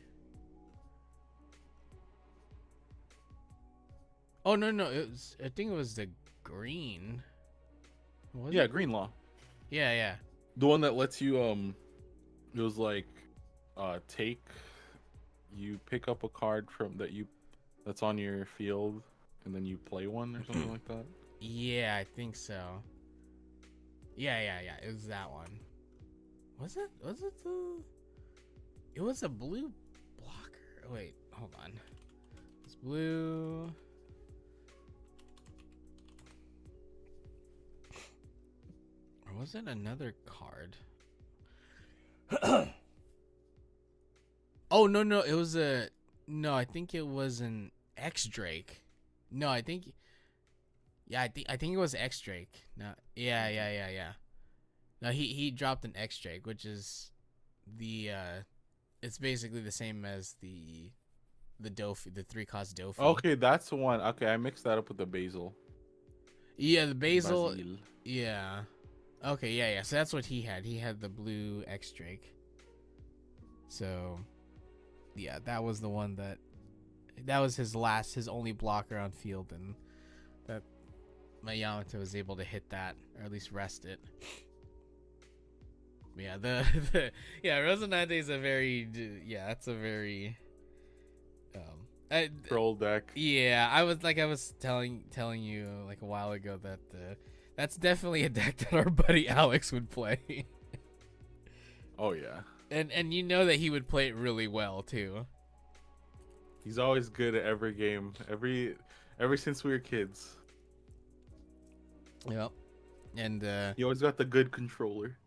Oh no, it was. I think it was the green. Was Yeah, it? green law. Yeah. The one that lets you it was like take you pick up a card from that's on your field and then you play one or something like that. Yeah, I think so. Yeah. It was that one. Was it? Was it the? It was a blue blocker. Wait, hold on. It's blue. Or was it another card? Oh no, it was a. No, I think it was an X Drake. No, I think. Yeah, I think it was X Drake. No, yeah. No, he dropped an X Drake, which is the it's basically the same as the Dofi, the 3 cost Dofi. Okay, that's the one. Okay, I mixed that up with the basil. Yeah, the Basil. Basil. Yeah. Okay, yeah. So that's what he had. He had the blue X Drake. So, yeah, that was the one that was his only blocker on field, and that my Yamato was able to hit that, or at least rest it. Yeah, Rosinante is a very, that's a very, Troll deck. yeah, I was telling you like a while ago that that's definitely a deck that our buddy Alex would play. Oh yeah. And you know that he would play it really well too. He's always good at every game. Ever since we were kids. Yep. And He always got the good controller.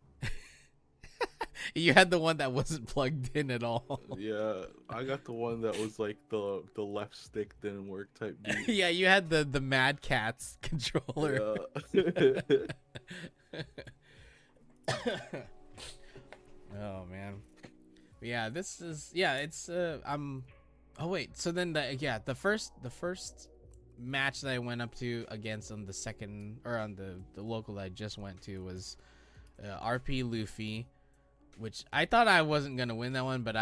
you had the one that wasn't plugged in at all. Yeah, I got the one that was like the left stick didn't work type beat. Yeah, you had the Mad Cats controller. Yeah. Oh man. Yeah, this is it's oh wait, so then the first match that I went up to against on the second or on the local that I just went to was RP Luffy, which I thought I wasn't gonna win that one, but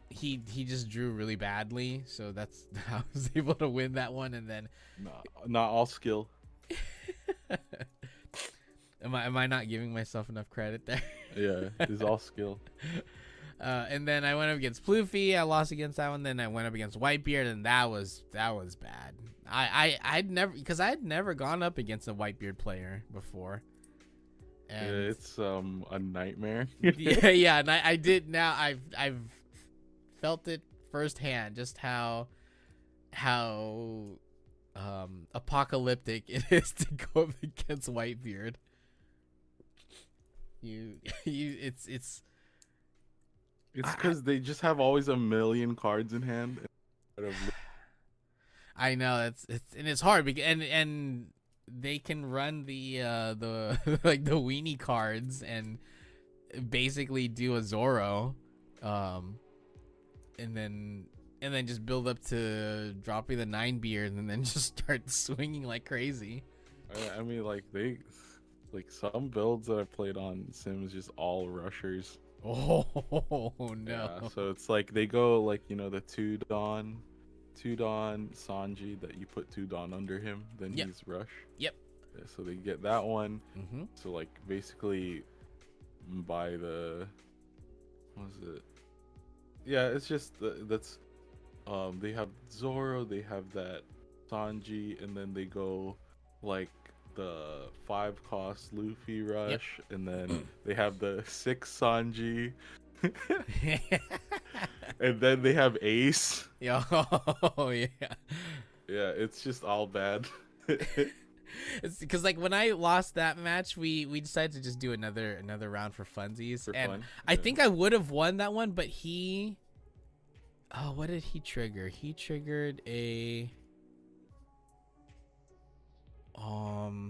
he just drew really badly, so that's how I was able to win that one. And then not all skill. am I not giving myself enough credit there? Yeah, it's all skill. And then I went up against Floofy. I lost against that one. Then I went up against Whitebeard, and that was bad. I'd never gone up against a Whitebeard player before. And Yeah, it's a nightmare. yeah, and I did now. I've felt it firsthand just how apocalyptic it is to go up against Whitebeard. It's because they just have always a million cards in hand. I know it's hard because and they can run the like the weenie cards and basically do a Zoro, and then and then just build up to dropping the 9 beard and then just start swinging like crazy. I mean, like some builds that I've played on Sims just all rushers. Oh no. Yeah, so it's like they go like the two Dawn Sanji that you put two Dawn under him, then Yep. he's rush. Yep. Yeah, so they get that one. Mm-hmm. So like basically by the what is it? Yeah, it's just that's they have Zoro, they have that Sanji, and then they go like the 5 cost Luffy rush, and then they have the 6 Sanji, and then they have Ace. Oh yeah. Yeah, it's just all bad. It's because like when I lost that match, we decided to just do another round for funsies, For and fun, I yeah. think I would have won that one, but he. Oh, what did he trigger? He triggered a. Was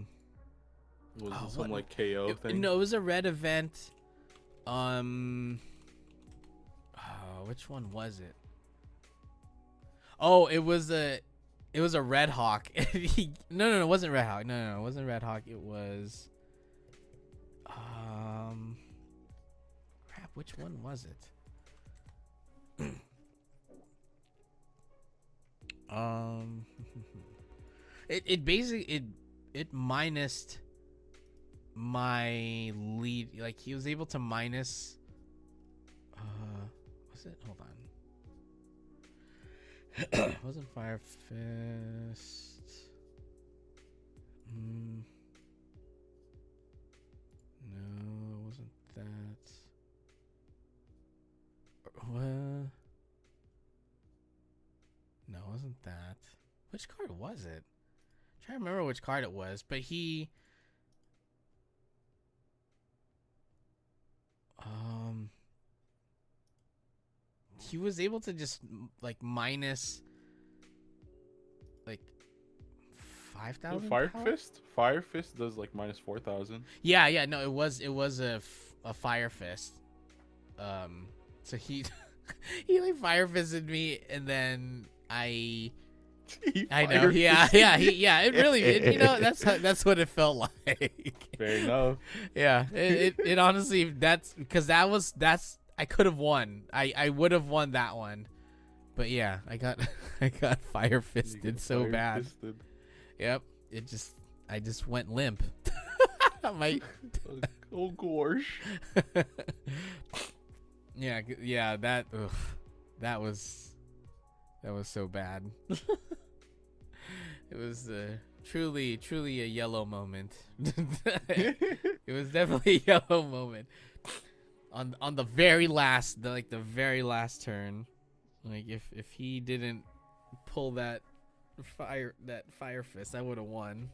it some like KO thing? No, it was a red event. Which one was it? Oh, it was a Red Hawk. No, it wasn't Red Hawk. No, it wasn't Red Hawk. It was crap, which one was it? It basically it minused my lead. Like he was able to minus was it? Hold on. It wasn't Fire Fist. No, it wasn't that. What? No, it wasn't that. Which card was it? I'm trying to remember which card it was, but he was able to just like minus like 5,000. Fire Fist does like minus 4,000. Yeah. No, it was a Fire Fist. So he he like Fire Fisted me, and then I know. Yeah. It really, that's what it felt like. Fair enough. Yeah. It honestly, that's because I could have won. I would have won that one. But yeah, I got Fire Fisted so bad. Yep. I just went limp. Oh gosh. Yeah, that was so bad. It was truly a yellow moment. It was definitely a yellow moment on the very last, the very last turn. Like if he didn't pull that fire fist, I would have won.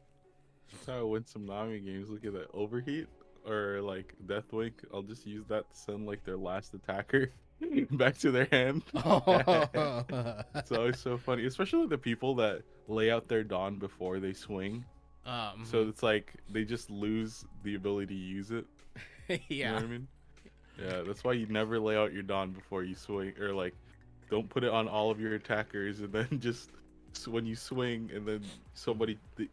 That's how I win some Nami games. Look at that overheat or like Deathwink. I'll just use that to send like their last attacker back to their hand. It's always so funny, especially the people that lay out their Dawn before they swing. So it's like they just lose the ability to use it. Yeah. You know what I mean? Yeah, that's why you never lay out your Dawn before you swing, or like don't put it on all of your attackers, and then just when you swing and then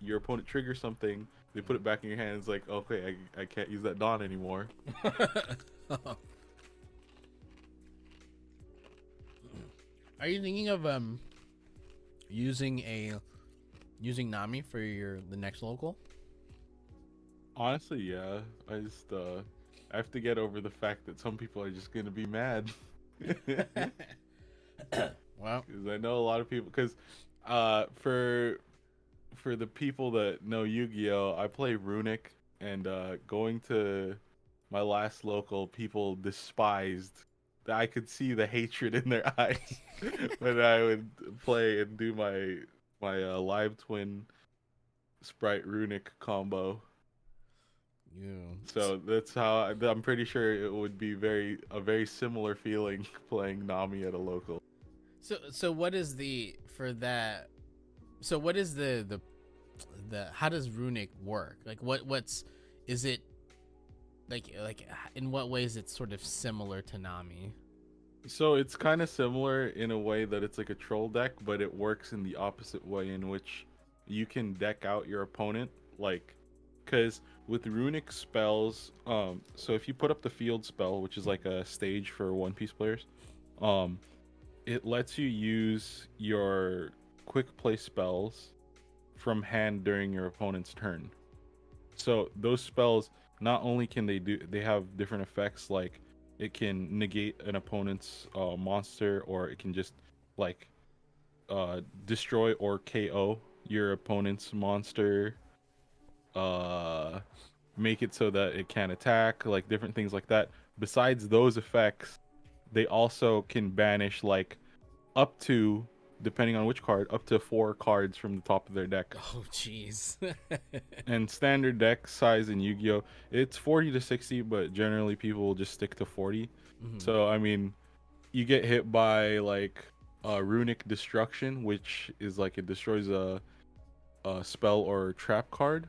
your opponent triggers something, they put it back in your hands like, okay, I can't use that Dawn anymore. Are you thinking of using Nami for the next local? Honestly, yeah. I have to get over the fact that some people are just gonna be mad. Well, because I know a lot of people. Because for the people that know Yu-Gi-Oh, I play Runic, and going to my last local, people despised. I could see the hatred in their eyes when I would play and do my live twin sprite Runic combo. Yeah. So that's how I'm pretty sure it would be a very similar feeling playing Nami at a local. So what is the how does Runic work? Like what's is it like in what ways it's sort of similar to Nami? So it's kind of similar in a way that it's like a troll deck, but it works in the opposite way in which you can deck out your opponent, like, because with runic spells, so if you put up the field spell, which is like a stage for One Piece players, um, it lets you use your quick play spells from hand during your opponent's turn. So those spells, not only can they have different effects, like it can negate an opponent's monster, or it can just like destroy or KO your opponent's monster, uh make it so that it can't attack, like different things like that. Besides those effects, they also can banish like up to, depending on which card, up to 4 cards from the top of their deck. Oh, jeez. And standard deck size in Yu-Gi-Oh, it's 40 to 60, but generally people will just stick to 40. Mhm. So I mean, you get hit by like runic destruction, which is like it destroys a spell or trap card.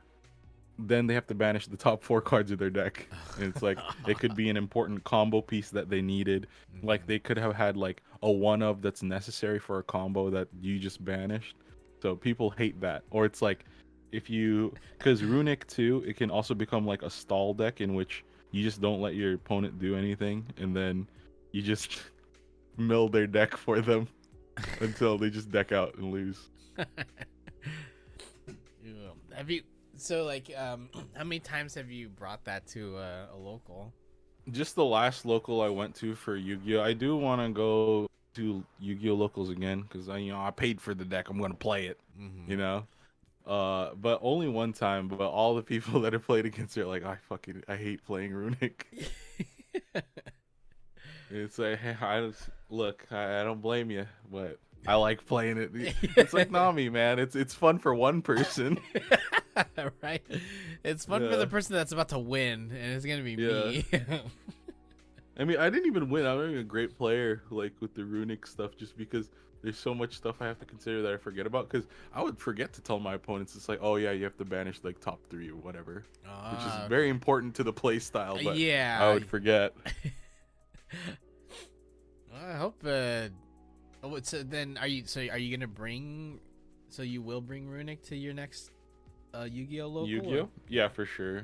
Then they have to banish the top 4 cards of their deck, and it's like it could be an important combo piece that they needed. Like Mhm. they could have had like a one of that's necessary for a combo that you just banished. So people hate that. Or it's like if you, because runic too, it can also become like a stall deck in which you just don't let your opponent do anything, and then you just mill their deck for them until they just deck out and lose. Yeah. Have you so like how many times have you brought that to a local? Just the last local I went to for Yu-Gi-Oh. I do want to go to Yu-Gi-Oh locals again because I paid for the deck. I'm gonna play it, Mm-hmm. you know. But only one time. But all the people that have played against it are like, I hate playing Runic. It's like, hey, look, I don't blame you, but I like playing it. It's like Nami, man. It's fun for one person. Right? It's fun for Yeah, the person that's about to win, and it's gonna be yeah. me. I mean, I didn't even win. I'm not even a great player, like with the runic stuff, just because there's so much stuff I have to consider that I forget about. Because I would forget to tell my opponents, it's like, oh yeah, you have to banish like top 3 or whatever, which is Ah, very okay. important to the play style. But I Yeah. would forget. Well, I hope. So then, are you gonna bring? So you will bring Runic to your next Yu-Gi-Oh local, or Yu-Gi-Oh, yeah, for sure.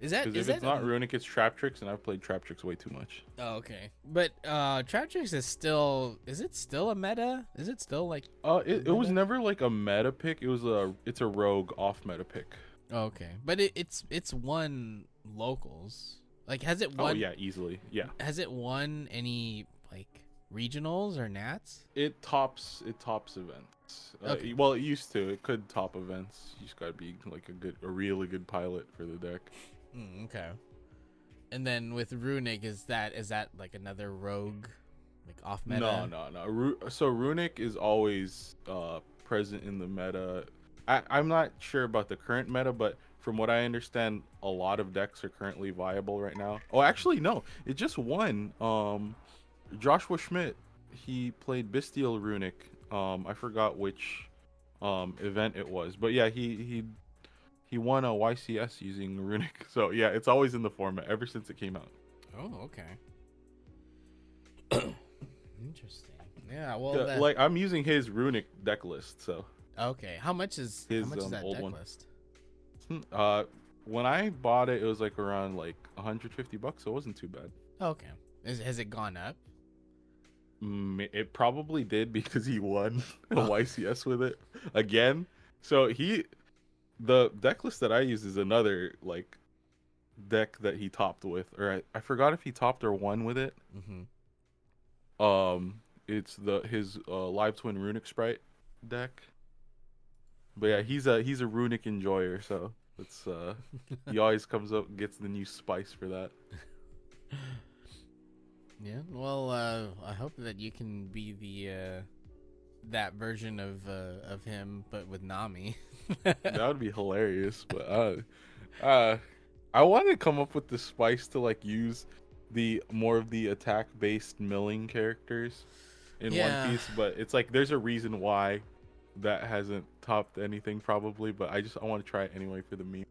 is that Because is if that it's not runic, it's trap tricks, and I've played trap tricks way too much. Oh, okay. But Trap Tricks is still, is it still a meta? Is it still like a It was meta? never like a meta pick. It's a rogue off meta pick. Oh, okay. But it's won locals. Like Oh yeah, easily. Yeah. has it won any like regionals or nats? It tops events. Okay. Well, it used to. It could top events. You just gotta be like a really good pilot for the deck. Okay. And then with Runic, is that like another rogue, like off No, meta? no, no. So runic is always present in the meta. I'm not sure about the current meta, but from what I understand, a lot of decks are currently viable right now. Oh, actually, no. It just won. Joshua Schmidt, he played Bestial Runic. I forgot which event it was, but yeah, he won a YCS using Runic. So yeah, it's always in the format ever since it came out. Oh, okay. Interesting. Yeah. Well, Yeah, like I'm using his Runic deck list, so okay. How his much is that old deck one. list? Uh, when I bought it, it was like around like 150 bucks, so it wasn't too bad. Okay. Has it gone up? It probably did because he won a Oh. YCS with it again. So the deck list that I use is another like deck that he topped with, or I forgot if he topped or won with it. Mm-hmm. It's the his live twin runic sprite deck. But yeah, he's a runic enjoyer, so it's he always comes up and gets the new spice for that. Yeah. Well, I hope that you can be the that version of him, but with Nami. That would be hilarious. But uh, I wanted to come up with the spice to like use the more of the attack based milling characters in One Yeah. Piece, but it's like there's a reason why that hasn't topped anything probably. But I want to try it anyway for the meme.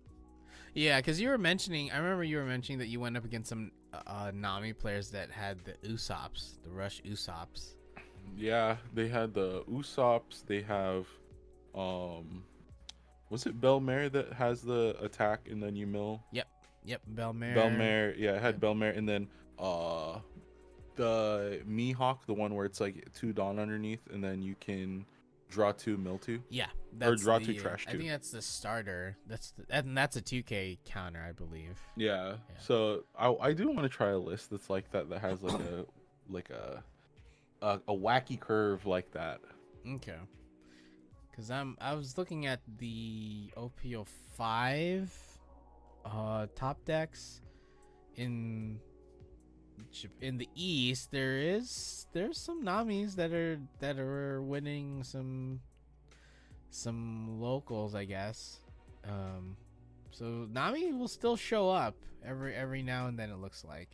Yeah, because you were mentioning, I remember you were mentioning that you went up against some Nami players that had the Usops, the Rush Usops. Yeah, they had the Usops. They have, um, was it Belmare that has the attack and then you mill? Yep, yep, Belmare. Belmare, yeah, it had Yep, Belmare, and then uh, the Mihawk, the one where it's like two Dawn underneath, and then you can draw two, mill two, yeah, or that's draw two, the. trash I two. think that's the starter. And that's a 2K counter, I believe. Yeah, Yeah. so I do want to try a list that's like that that has like a wacky curve like that. Okay. Because I was looking at the OPO5 top decks in in the East. There's some Namis that are winning some locals, I guess. Um, so Nami will still show up every now and then. It looks like.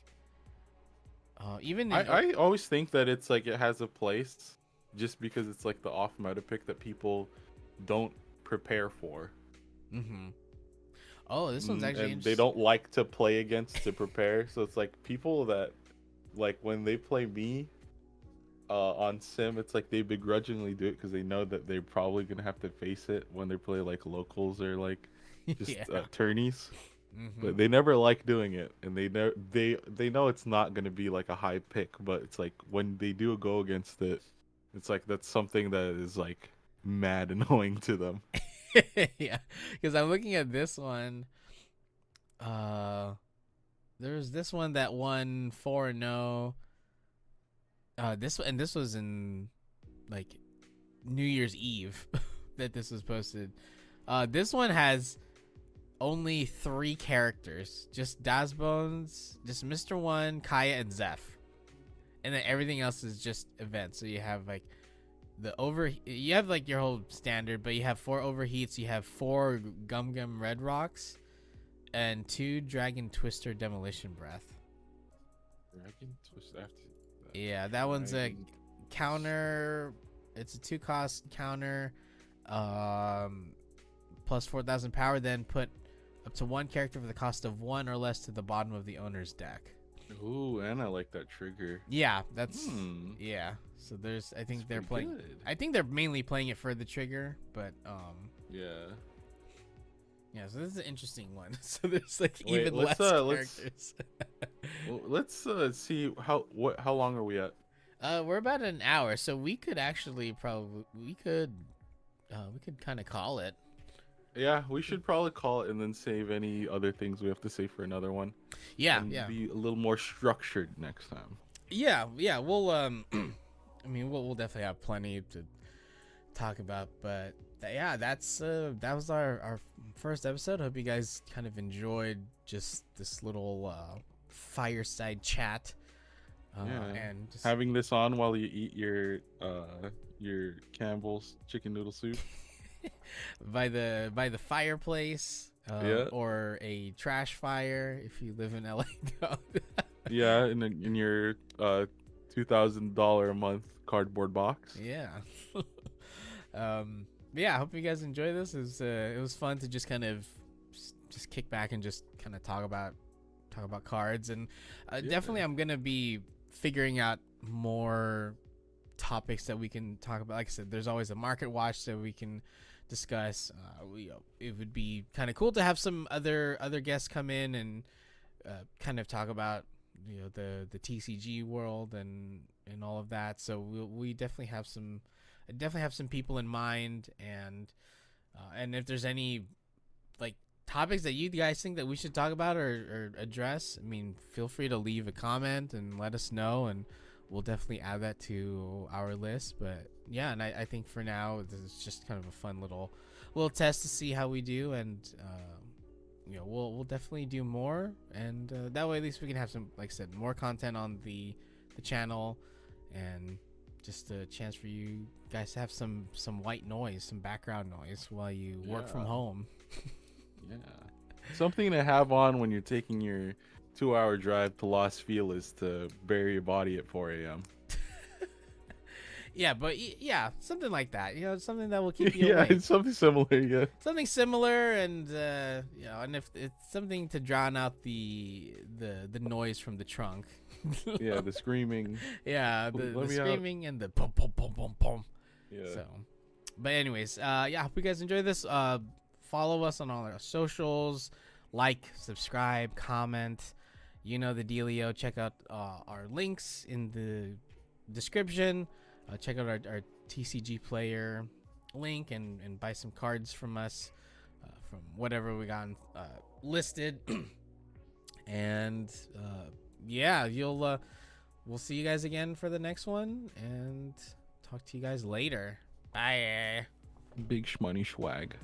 Even in I always think that it's like it has a place just because it's like the off meta pick that people don't prepare for. mm-hmm. Oh, this one's actually And they interesting. don't like to play against to prepare. So it's like people that like when they play me on sim, it's like they begrudgingly do it because they know that they're probably gonna have to face it when they play like locals or like just Yeah. tourneys. Mm-hmm. But they never like doing it, and they know it's not gonna be like a high pick. But it's like when they do go against it, it's like that's something that is like mad annoying to them. Yeah, because I'm looking at this one. Uh, there's this one that won 4-0. This was in like New Year's Eve that this was posted. This one has only 3 characters, just Dazbones, just Mr. One, Kaya, and Zeph, and then everything else is just events. So you have like you have like your whole standard, but you have 4 overheats, you have 4 Gum Gum Red Rocks, and 2 Dragon Twister Demolition Breath. Dragon twist after that. Yeah, that one's a Dragon counter. It's a 2 cost counter, plus 4,000 power. Then put up to 1 character for the cost of 1 or less to the bottom of the owner's deck. Ooh, and I like that trigger. Yeah, that's Hmm, yeah. So there's, I think that's they're pretty playing. good. I think they're mainly playing it for the trigger, but Yeah. yeah. So this is an interesting one. So there's like Wait, even less characters. let's see how long are we at? We're about an hour, so we could actually probably we could kind of call it. Yeah, we should probably call it and then save any other things we have to say for another one Yeah, and yeah, be a little more structured next time. yeah. We'll I mean, we'll definitely have plenty to talk about, but yeah, that was our first episode. Hope you guys kind of enjoyed just this little fireside chat. Yeah. And just Having this on while you eat your Campbell's chicken noodle soup. by the fireplace, Yeah. or a trash fire if you live in LA. Yeah, in your $2,000 a month cardboard box. Yeah. But yeah, I hope you guys enjoy this. It was fun to just kind of just kick back and just kind of talk about cards, and Yeah. definitely I'm gonna be figuring out more topics that we can talk about. Like I said, there's always a market watch that we can discuss. It would be kind of cool to have some other guests come in and kind of talk about the TCG world and all of that. So we definitely have some people in mind, and if there's any like topics that you guys think that we should talk about or address, I mean, feel free to leave a comment and let us know, and we'll definitely add that to our list. But yeah, and I think for now this is just kind of a fun little test to see how we do, and we'll definitely do more, and that way at least we can have some, like I said, more content on the channel, and just a chance for you guys to have some white noise, some background noise while you work from Yeah. home. Yeah. Something to have on when you're taking your 2-hour drive to Los Feliz to bury your body at 4 a.m. Yeah, but yeah, something like that. You know, something that will keep you Yeah, awake. it's something similar. Yeah. Something similar, and you know, and if it's something to drown out the noise from the trunk. Yeah, the screaming. Yeah, Let the me out. screaming and the pum pum pum pum pum. Yeah. So, but anyways, yeah, hope you guys enjoy this. Follow us on all our socials, like, subscribe, comment. You know the dealio. Check out our links in the description. Check out our TCG player link and buy some cards from us, from whatever we got listed. And yeah, we'll see you guys again for the next one, and talk to you guys later. Bye. Big shmoney swag.